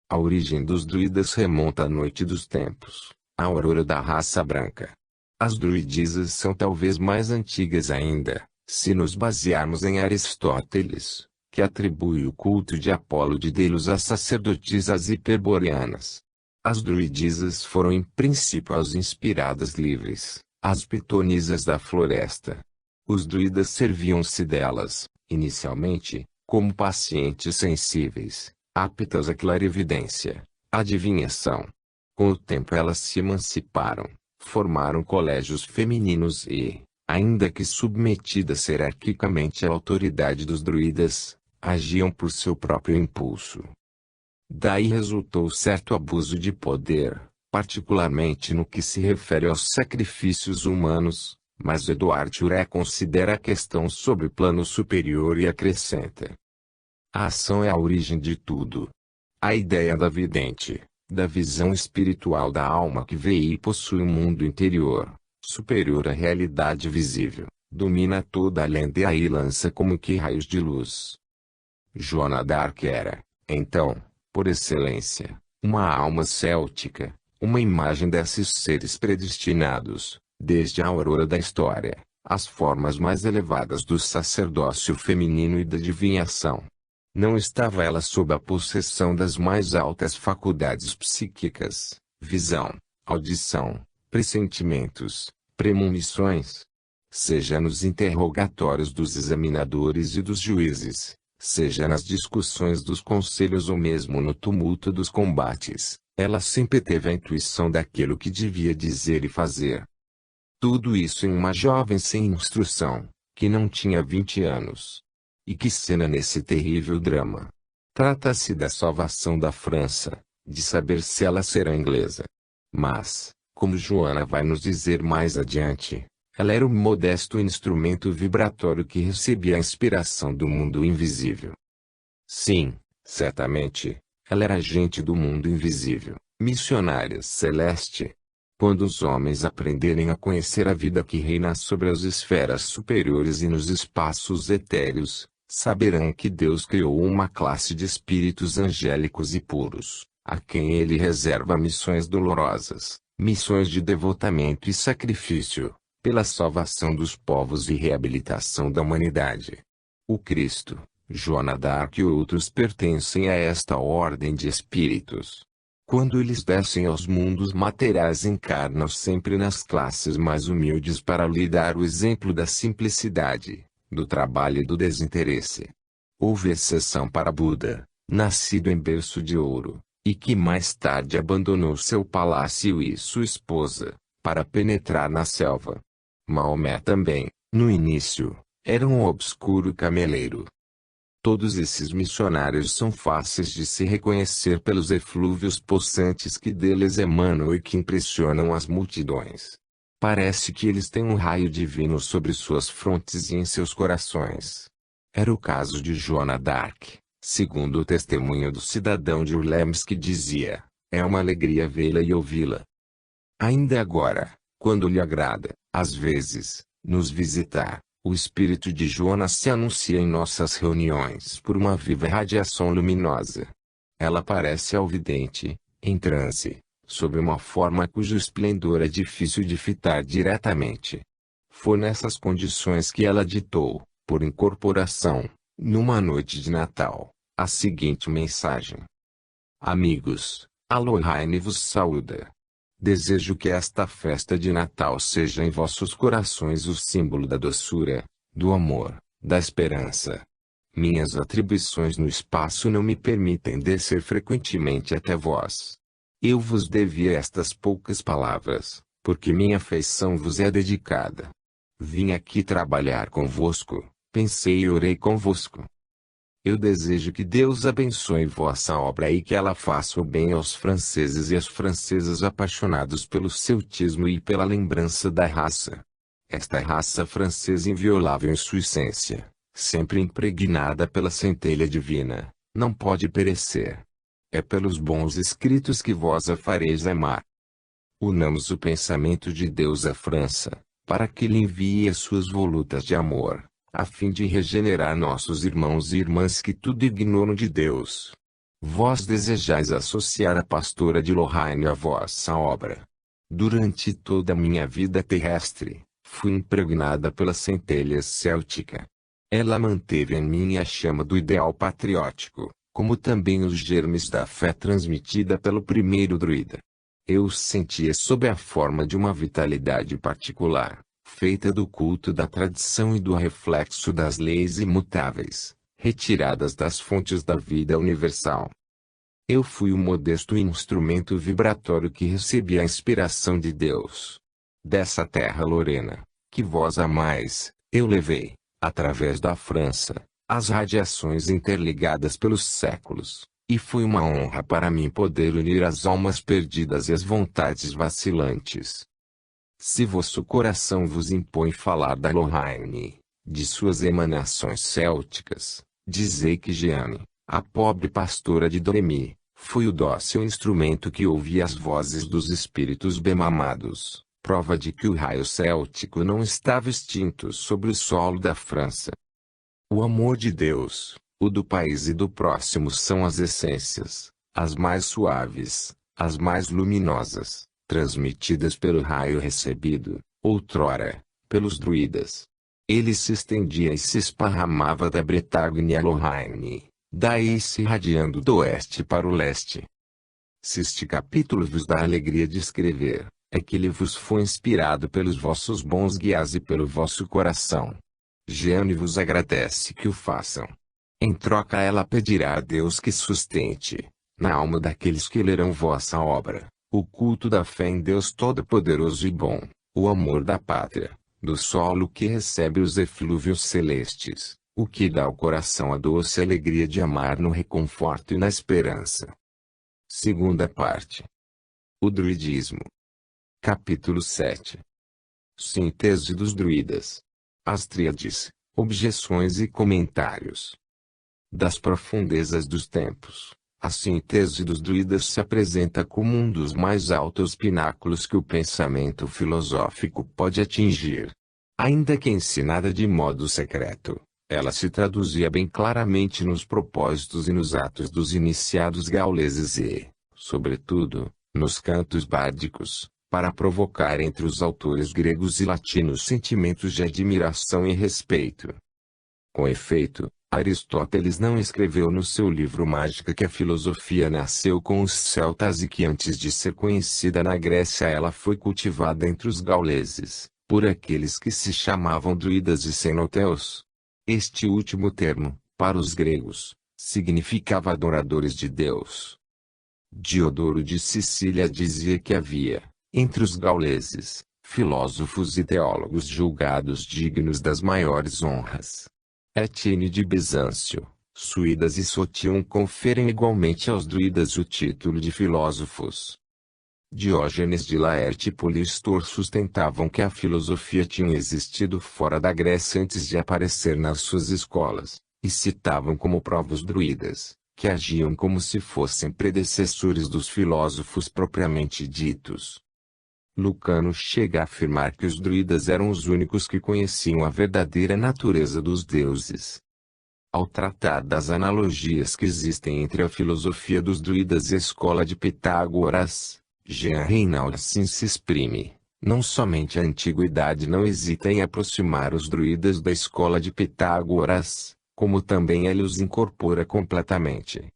A origem dos druidas remonta à noite dos tempos, à aurora da raça branca. As druidisas são talvez mais antigas ainda, se nos basearmos em Aristóteles, que atribui o culto de Apolo de Delos às sacerdotisas hiperboreanas. As druidisas foram em princípio as inspiradas livres, as pitonisas da floresta. Os druidas serviam-se delas, inicialmente, como pacientes sensíveis, aptas à clarividência, adivinhação. Com o tempo elas se emanciparam, formaram colégios femininos e, ainda que submetidas hierarquicamente à autoridade dos druidas, agiam por seu próprio impulso. Daí resultou certo abuso de poder, particularmente no que se refere aos sacrifícios humanos, mas Edouard Chouret considera a questão sob plano superior e acrescenta: a ação é a origem de tudo. A ideia da vidente, da visão espiritual da alma que vê e possui um mundo interior, superior à realidade visível, domina toda a lenda e aí lança como que raios de luz. Joana d'Arc era, então, por excelência, uma alma céltica, uma imagem desses seres predestinados, desde a aurora da história, às formas mais elevadas do sacerdócio feminino e da adivinhação. Não estava ela sob a possessão das mais altas faculdades psíquicas, visão, audição, pressentimentos, premonições? Seja nos interrogatórios dos examinadores e dos juízes, seja nas discussões dos conselhos ou mesmo no tumulto dos combates, ela sempre teve a intuição daquilo que devia dizer e fazer. Tudo isso em uma jovem sem instrução, que não tinha 20 anos. E que cena nesse terrível drama! Trata-se da salvação da França, de saber se ela será inglesa. Mas, como Joana vai nos dizer mais adiante, ela era um modesto instrumento vibratório que recebia a inspiração do mundo invisível. Sim, certamente, Ela era agente do mundo invisível, missionária celeste. Quando os homens aprenderem a conhecer a vida que reina sobre as esferas superiores e nos espaços etéreos, saberão que Deus criou uma classe de espíritos angélicos e puros, a quem Ele reserva missões dolorosas, missões de devotamento e sacrifício, pela salvação dos povos e reabilitação da humanidade. O Cristo, Joana d'Arc e outros pertencem a esta ordem de espíritos. Quando eles descem aos mundos materiais, encarnam sempre nas classes mais humildes para lhe dar o exemplo da simplicidade, do trabalho e do desinteresse. Houve exceção para Buda, nascido em berço de ouro, e que mais tarde abandonou seu palácio e sua esposa, para penetrar na selva. Maomé também, no início, era um obscuro cameleiro. Todos esses missionários são fáceis de se reconhecer pelos eflúvios possantes que deles emanam e que impressionam as multidões. Parece que eles têm um raio divino sobre suas frontes e em seus corações. Era o caso de Joana d'Arc, segundo o testemunho do cidadão de Orleans, que dizia: é uma alegria vê-la e ouvi-la. Ainda agora, quando lhe agrada, às vezes, nos visitar, o espírito de Joana se anuncia em nossas reuniões por uma viva radiação luminosa. Ela aparece ao vidente, em transe, sob uma forma cujo esplendor é difícil de fitar diretamente. Foi nessas condições que ela ditou, por incorporação, numa noite de Natal, a seguinte mensagem: Amigos, a Lorraine vos saúda. Desejo que esta festa de Natal seja em vossos corações o símbolo da doçura, do amor, da esperança. Minhas atribuições no espaço não me permitem descer frequentemente até vós. Eu vos devia estas poucas palavras, porque minha afeição vos é dedicada. Vim aqui trabalhar convosco, pensei e orei convosco. Eu desejo que Deus abençoe vossa obra e que ela faça o bem aos franceses e às francesas apaixonados pelo celtismo e pela lembrança da raça. Esta raça francesa inviolável em sua essência, sempre impregnada pela centelha divina, não pode perecer. É pelos bons escritos que vós a fareis amar. Unamos o pensamento de Deus à França, para que lhe envie as suas volutas de amor, a fim de regenerar nossos irmãos e irmãs que tudo ignoram de Deus. Vós desejais associar a pastora de Lorraine à vossa obra. Durante toda a minha vida terrestre, fui impregnada pela centelha céltica. Ela manteve em mim a chama do ideal patriótico, como também os germes da fé transmitida pelo primeiro druida. Eu os sentia sob a forma de uma vitalidade particular, feita do culto da tradição e do reflexo das leis imutáveis, retiradas das fontes da vida universal. Eu fui o modesto instrumento vibratório que recebia a inspiração de Deus. Dessa terra lorena, que vós amais, eu levei, através da França, as radiações interligadas pelos séculos, e foi uma honra para mim poder unir as almas perdidas e as vontades vacilantes. Se vosso coração vos impõe falar da Lorraine, de suas emanações célticas, dizei que Jeanne, a pobre pastora de Doremi, foi o dócil instrumento que ouvia as vozes dos espíritos bem-amados, prova de que o raio céltico não estava extinto sobre o solo da França. O amor de Deus, o do país e do próximo são as essências, as mais suaves, as mais luminosas, transmitidas pelo raio recebido, outrora, pelos druidas. Ele se estendia e se esparramava da Bretagne à Lorraine, daí se irradiando do oeste para o leste. Se este capítulo vos dá a alegria de escrever, é que ele vos foi inspirado pelos vossos bons guias e pelo vosso coração. Jeanne vos agradece que o façam. Em troca ela pedirá a Deus que sustente, na alma daqueles que lerão vossa obra, o culto da fé em Deus Todo-Poderoso e Bom, o amor da pátria, do solo que recebe os eflúvios celestes, o que dá ao coração a doce alegria de amar no reconforto e na esperança. Segunda parte. O druidismo. Capítulo 7. Síntese dos druidas. As tríades, objeções e comentários. Das profundezas dos tempos, A síntese dos druidas se apresenta como um dos mais altos pináculos que o pensamento filosófico pode atingir. Ainda que ensinada de modo secreto, ela se traduzia bem claramente nos propósitos e nos atos dos iniciados gauleses e, sobretudo, nos cantos bárdicos, para provocar entre os autores gregos e latinos sentimentos de admiração e respeito. Com efeito, Aristóteles não escreveu no seu livro Mágica que a filosofia nasceu com os celtas e que antes de ser conhecida na Grécia ela foi cultivada entre os gauleses, por aqueles que se chamavam druidas e cenoteus. Este último termo, para os gregos, significava adoradores de Deus. Diodoro de Sicília dizia que havia, entre os gauleses, filósofos e teólogos julgados dignos das maiores honras. Etienne de Bizâncio, Suídas e Sotion conferem igualmente aos druidas o título de filósofos. Diógenes de Laerte e Polistor sustentavam que a filosofia tinha existido fora da Grécia antes de aparecer nas suas escolas, e citavam como prova os druidas, que agiam como se fossem predecessores dos filósofos propriamente ditos. Lucano chega a afirmar que os druidas eram os únicos que conheciam a verdadeira natureza dos deuses. Ao tratar das analogias que existem entre a filosofia dos druidas e a escola de Pitágoras, Jean Reinald assim se exprime: não somente a antiguidade não hesita em aproximar os druidas da escola de Pitágoras, como também ele os incorpora completamente.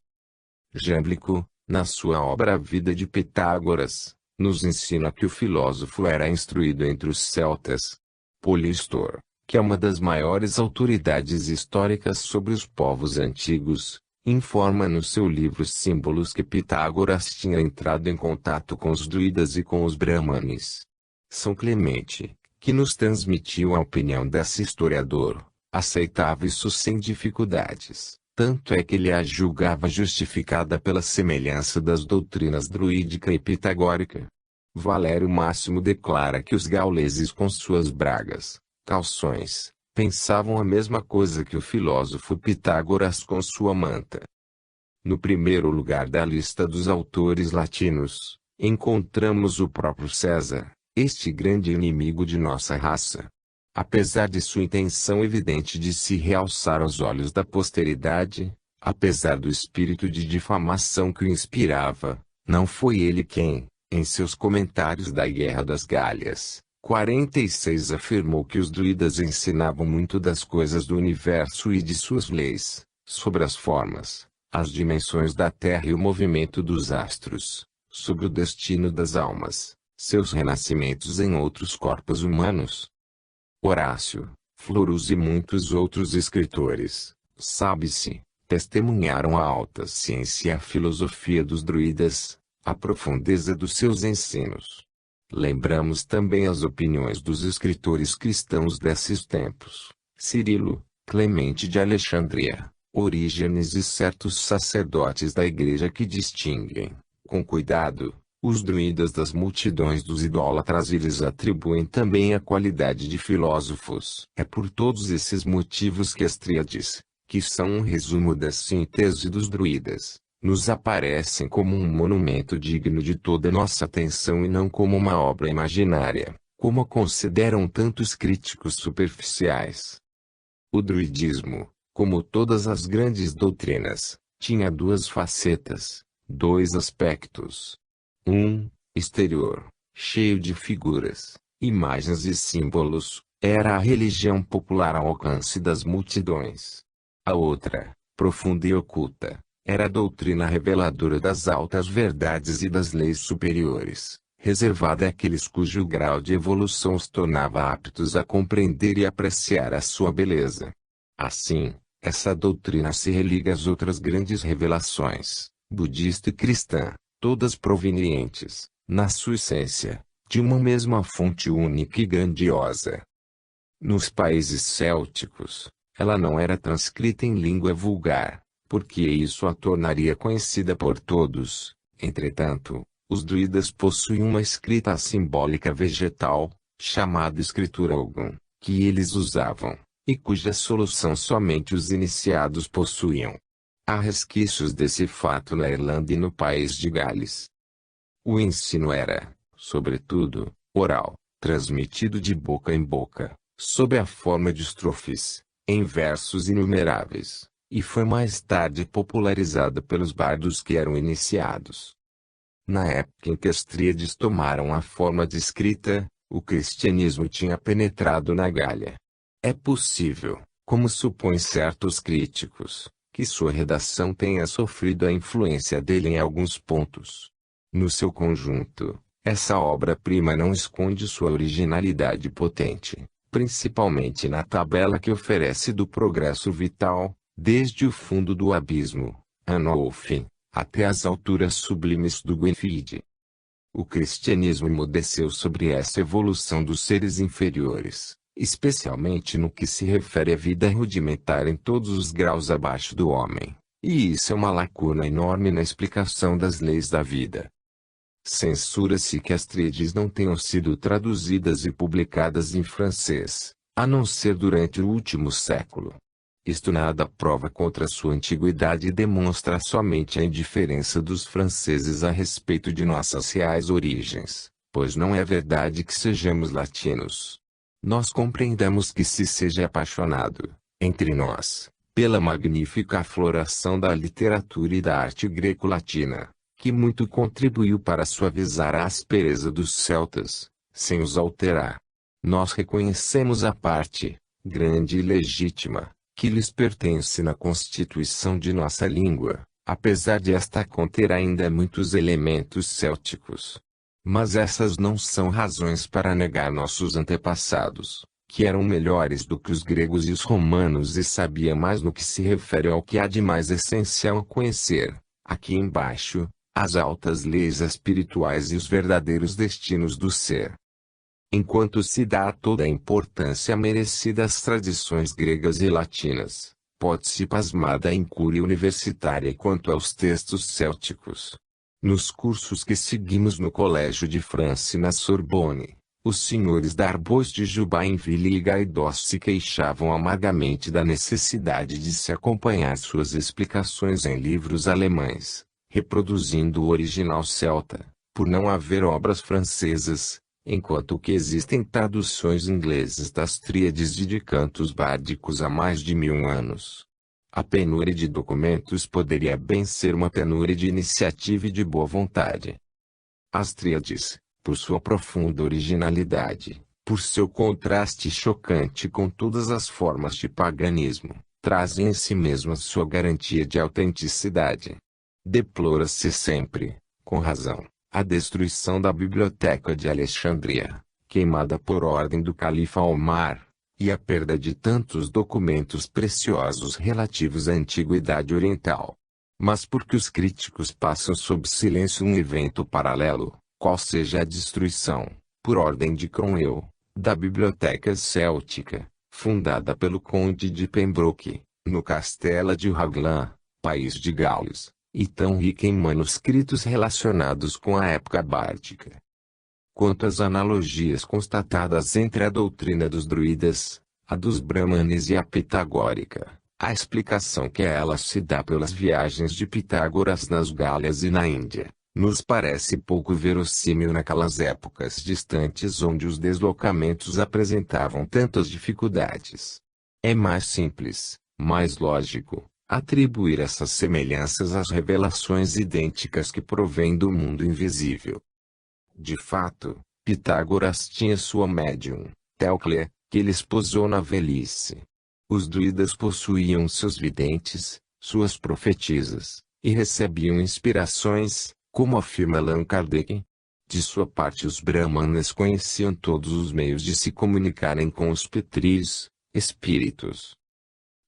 Jámblico, na sua obra A Vida de Pitágoras, nos ensina que o filósofo era instruído entre os celtas. Polistor, que é uma das maiores autoridades históricas sobre os povos antigos, informa no seu livro Símbolos que Pitágoras tinha entrado em contato com os druidas e com os brahmanes. São Clemente, que nos transmitiu a opinião desse historiador, aceitava isso sem dificuldades, tanto é que ele a julgava justificada pela semelhança das doutrinas druídica e pitagórica. Valério Máximo declara que os gauleses com suas bragas, calções, pensavam a mesma coisa que o filósofo Pitágoras com sua manta. No primeiro lugar da lista dos autores latinos, encontramos o próprio César, este grande inimigo de nossa raça. Apesar de sua intenção evidente de se realçar aos olhos da posteridade, apesar do espírito de difamação que o inspirava, não foi ele quem, em seus comentários da Guerra das Gálias, 46 afirmou que os druidas ensinavam muito das coisas do universo e de suas leis, sobre as formas, as dimensões da Terra e o movimento dos astros, sobre o destino das almas, seus renascimentos em outros corpos humanos. Horácio, Florus e muitos outros escritores, sabe-se, testemunharam a alta ciência e a filosofia dos druidas, a profundeza dos seus ensinos. Lembramos também as opiniões dos escritores cristãos desses tempos, Cirilo, Clemente de Alexandria, Orígenes e certos sacerdotes da Igreja que distinguem, com cuidado, os druidas das multidões dos idólatras e lhes atribuem também a qualidade de filósofos. É por todos esses motivos que as tríades, que são um resumo da síntese dos druidas, nos aparecem como um monumento digno de toda nossa atenção e não como uma obra imaginária, como a consideram tantos críticos superficiais. O druidismo, como todas as grandes doutrinas, tinha duas facetas, dois aspectos. Exterior, cheio de figuras, imagens e símbolos, era a religião popular ao alcance das multidões. A outra, profunda e oculta, era a doutrina reveladora das altas verdades e das leis superiores, reservada àqueles cujo grau de evolução os tornava aptos a compreender e apreciar a sua beleza. Assim, essa doutrina se religa às outras grandes revelações, budista e cristã, todas provenientes, na sua essência, de uma mesma fonte única e grandiosa. Nos países célticos, ela não era transcrita em língua vulgar, porque isso a tornaria conhecida por todos. Entretanto, os druidas possuíam uma escrita simbólica vegetal, chamada escritura Ogum, que eles usavam, e cuja solução somente os iniciados possuíam. Há resquícios desse fato na Irlanda e no país de Gales. O ensino era, sobretudo, oral, transmitido de boca em boca, sob a forma de estrofes, em versos inumeráveis, e foi mais tarde popularizada pelos bardos que eram iniciados. Na época em que as tríades tomaram a forma de escrita, o cristianismo tinha penetrado na Gália. É possível, como supõem certos críticos, que sua redação tenha sofrido a influência dele em alguns pontos. No seu conjunto, essa obra-prima não esconde sua originalidade potente, principalmente na tabela que oferece do progresso vital, desde o fundo do abismo, Anolfim, até as alturas sublimes do Gwynfryd. O cristianismo emudeceu sobre essa evolução dos seres inferiores, especialmente no que se refere à vida rudimentar em todos os graus abaixo do homem, e isso é uma lacuna enorme na explicação das leis da vida. Censura-se que as tríades não tenham sido traduzidas e publicadas em francês, a não ser durante o último século. Isto nada prova contra sua antiguidade e demonstra somente a indiferença dos franceses a respeito de nossas reais origens, pois não é verdade que sejamos latinos. Nós compreendemos que se seja apaixonado, entre nós, pela magnífica afloração da literatura e da arte greco-latina, que muito contribuiu para suavizar a aspereza dos celtas, sem os alterar. Nós reconhecemos a parte, grande e legítima, que lhes pertence na constituição de nossa língua, apesar de esta conter ainda muitos elementos célticos. Mas essas não são razões para negar nossos antepassados, que eram melhores do que os gregos e os romanos e sabiam mais no que se refere ao que há de mais essencial a conhecer, aqui embaixo, as altas leis espirituais e os verdadeiros destinos do ser. Enquanto se dá toda a importância merecida às tradições gregas e latinas, pode-se pasmar da incúria universitária quanto aos textos célticos. Nos cursos que seguimos no Colégio de França e na Sorbonne, os senhores Darbois de Jubainville e Gaidos se queixavam amargamente da necessidade de se acompanhar suas explicações em livros alemães, reproduzindo o original celta, por não haver obras francesas, enquanto que existem traduções inglesas das tríades e de cantos bárdicos há mais de 1000 anos. A penúria de documentos poderia bem ser uma penúria de iniciativa e de boa vontade. As tríades, por sua profunda originalidade, por seu contraste chocante com todas as formas de paganismo, trazem em si mesmas sua garantia de autenticidade. Deplora-se sempre, com razão, a destruição da Biblioteca de Alexandria, queimada por ordem do califa Omar, e a perda de tantos documentos preciosos relativos à antiguidade oriental. Mas porque os críticos passam sob silêncio um evento paralelo, qual seja a destruição, por ordem de Cromwell, da Biblioteca Céltica, fundada pelo Conde de Pembroke, no Castelo de Raglan, país de Gales, e tão rica em manuscritos relacionados com a época bárdica. Quanto às analogias constatadas entre a doutrina dos druidas, a dos brahmanes e a pitagórica, a explicação que a elas se dá pelas viagens de Pitágoras nas Gálias e na Índia, nos parece pouco verossímil naquelas épocas distantes onde os deslocamentos apresentavam tantas dificuldades. É mais simples, mais lógico, atribuir essas semelhanças às revelações idênticas que provêm do mundo invisível. De fato, Pitágoras tinha sua médium, Teuclea, que ele esposou na velhice. Os druidas possuíam seus videntes, suas profetisas, e recebiam inspirações, como afirma Allan Kardec. De sua parte os brahmanes conheciam todos os meios de se comunicarem com os petris, espíritos.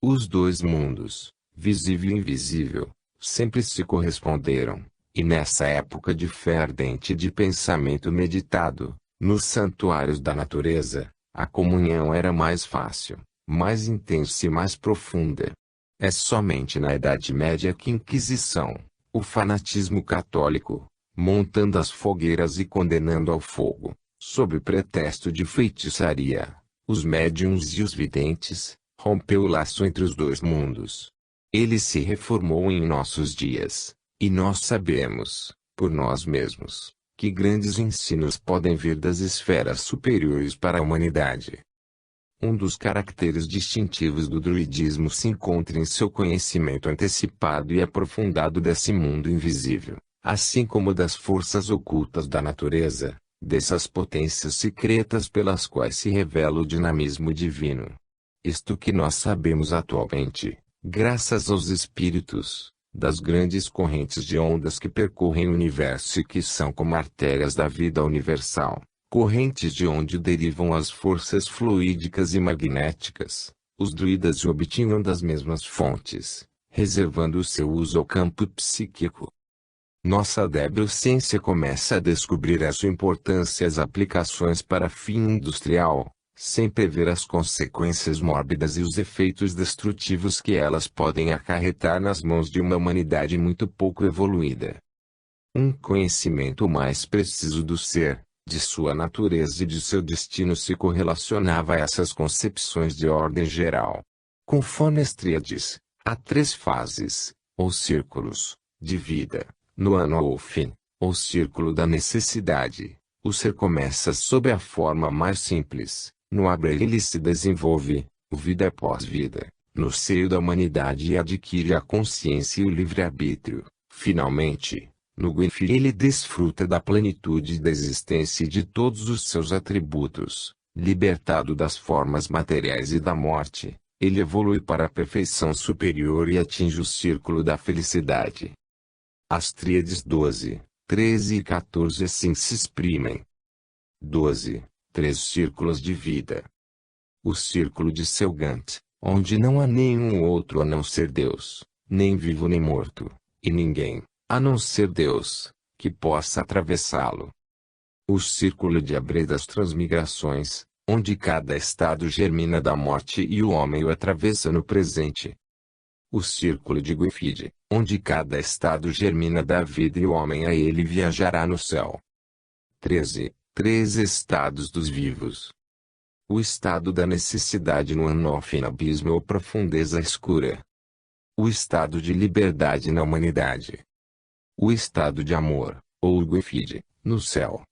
Os dois mundos, visível e invisível, sempre se corresponderam, e nessa época de fé ardente e de pensamento meditado, nos santuários da natureza, a comunhão era mais fácil, mais intensa e mais profunda. É somente na Idade Média que a Inquisição, o fanatismo católico, montando as fogueiras e condenando ao fogo, sob pretexto de feitiçaria, os médiuns e os videntes, rompeu o laço entre os dois mundos. Ele se reformou em nossos dias, e nós sabemos, por nós mesmos, que grandes ensinos podem vir das esferas superiores para a humanidade. Um dos caracteres distintivos do druidismo se encontra em seu conhecimento antecipado e aprofundado desse mundo invisível, assim como das forças ocultas da natureza, dessas potências secretas pelas quais se revela o dinamismo divino. Isto que nós sabemos atualmente, graças aos espíritos, das grandes correntes de ondas que percorrem o universo e que são como artérias da vida universal, correntes de onde derivam as forças fluídicas e magnéticas. Os druidas obtinham das mesmas fontes, reservando o seu uso ao campo psíquico. Nossa débil ciência começa a descobrir a sua importância e as aplicações para fim industrial, sem prever as consequências mórbidas e os efeitos destrutivos que elas podem acarretar nas mãos de uma humanidade muito pouco evoluída. Um conhecimento mais preciso do ser, de sua natureza e de seu destino se correlacionava a essas concepções de ordem geral. Conforme as tríades, há 3 fases, ou círculos, de vida. No Anolfin, ou círculo da necessidade, o ser começa sob a forma mais simples. No Abre ele se desenvolve, vida após vida, no seio da humanidade e adquire a consciência e o livre-arbítrio. Finalmente, no Gwynfi ele desfruta da plenitude da existência e de todos os seus atributos. Libertado das formas materiais e da morte, ele evolui para a perfeição superior e atinge o círculo da felicidade. As tríades 12, 13 e 14 assim se exprimem. 12. 3 círculos de vida. O círculo de Selgant, onde não há nenhum outro a não ser Deus, nem vivo nem morto, e ninguém, a não ser Deus, que possa atravessá-lo. O círculo de Abre das transmigrações, onde cada estado germina da morte e o homem o atravessa no presente. O círculo de Gwynfide, onde cada estado germina da vida e o homem a ele viajará no céu. 13. 3 estados dos vivos. O estado da necessidade no Anolfin abismo ou profundeza escura. O estado de liberdade na humanidade. O estado de amor, ou Gwynfide, no céu.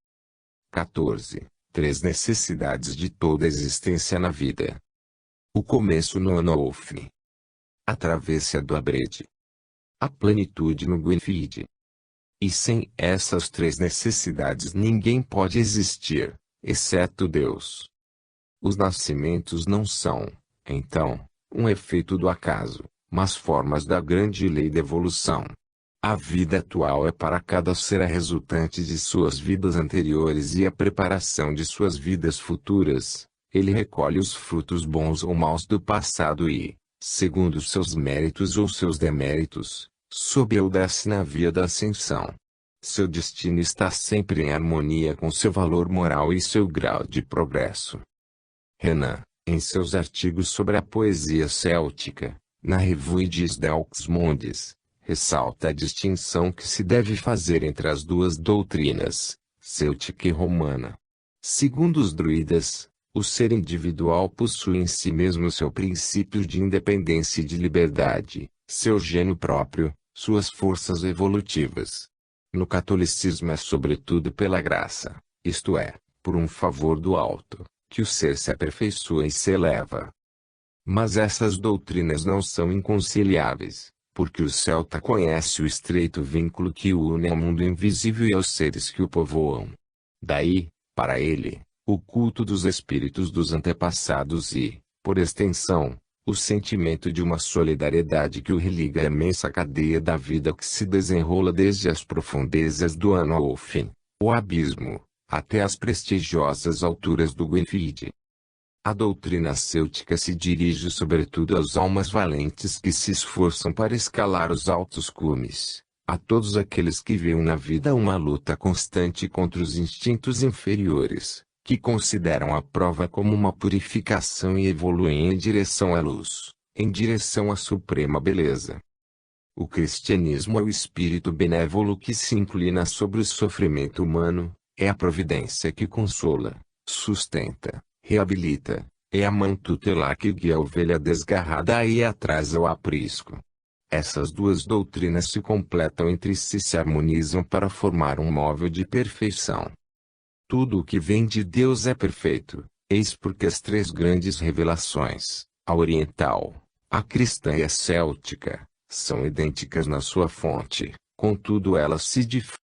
14. 3 necessidades de toda a existência na vida. O começo no Anolfin. A travessia do Abrede. A plenitude no Gwynfide. E sem essas 3 necessidades ninguém pode existir, exceto Deus. Os nascimentos não são, então, um efeito do acaso, mas formas da grande lei da evolução. A vida atual é para cada ser a resultante de suas vidas anteriores e a preparação de suas vidas futuras. Ele recolhe os frutos bons ou maus do passado e, segundo seus méritos ou seus deméritos, sobe ou desce na via da ascensão. Seu destino está sempre em harmonia com seu valor moral e seu grau de progresso. Renan, em seus artigos sobre a poesia céltica, na Revue des Deux Mondes, ressalta a distinção que se deve fazer entre as duas doutrinas, céltica e romana. Segundo os druidas, o ser individual possui em si mesmo seu princípio de independência e de liberdade, seu gênio próprio, suas forças evolutivas. No catolicismo é sobretudo pela graça, isto é, por um favor do alto, que o ser se aperfeiçoa e se eleva. Mas essas doutrinas não são inconciliáveis, porque o celta conhece o estreito vínculo que o une ao mundo invisível e aos seres que o povoam. Daí, para ele, o culto dos espíritos dos antepassados e, por extensão, o sentimento de uma solidariedade que o religa à imensa cadeia da vida que se desenrola desde as profundezas do Anolfin, o abismo, até as prestigiosas alturas do Gwynfide. A doutrina céltica se dirige sobretudo às almas valentes que se esforçam para escalar os altos cumes, a todos aqueles que veem na vida uma luta constante contra os instintos inferiores, que consideram a prova como uma purificação e evoluem em direção à luz, em direção à suprema beleza. O cristianismo é o espírito benévolo que se inclina sobre o sofrimento humano, é a providência que consola, sustenta, reabilita, é a mão tutelar que guia a ovelha desgarrada aí atrás ao aprisco. Essas duas doutrinas se completam entre si e se harmonizam para formar um móvel de perfeição. Tudo o que vem de Deus é perfeito, eis porque as três grandes revelações, a oriental, a cristã e a céltica, são idênticas na sua fonte, contudo elas se diferem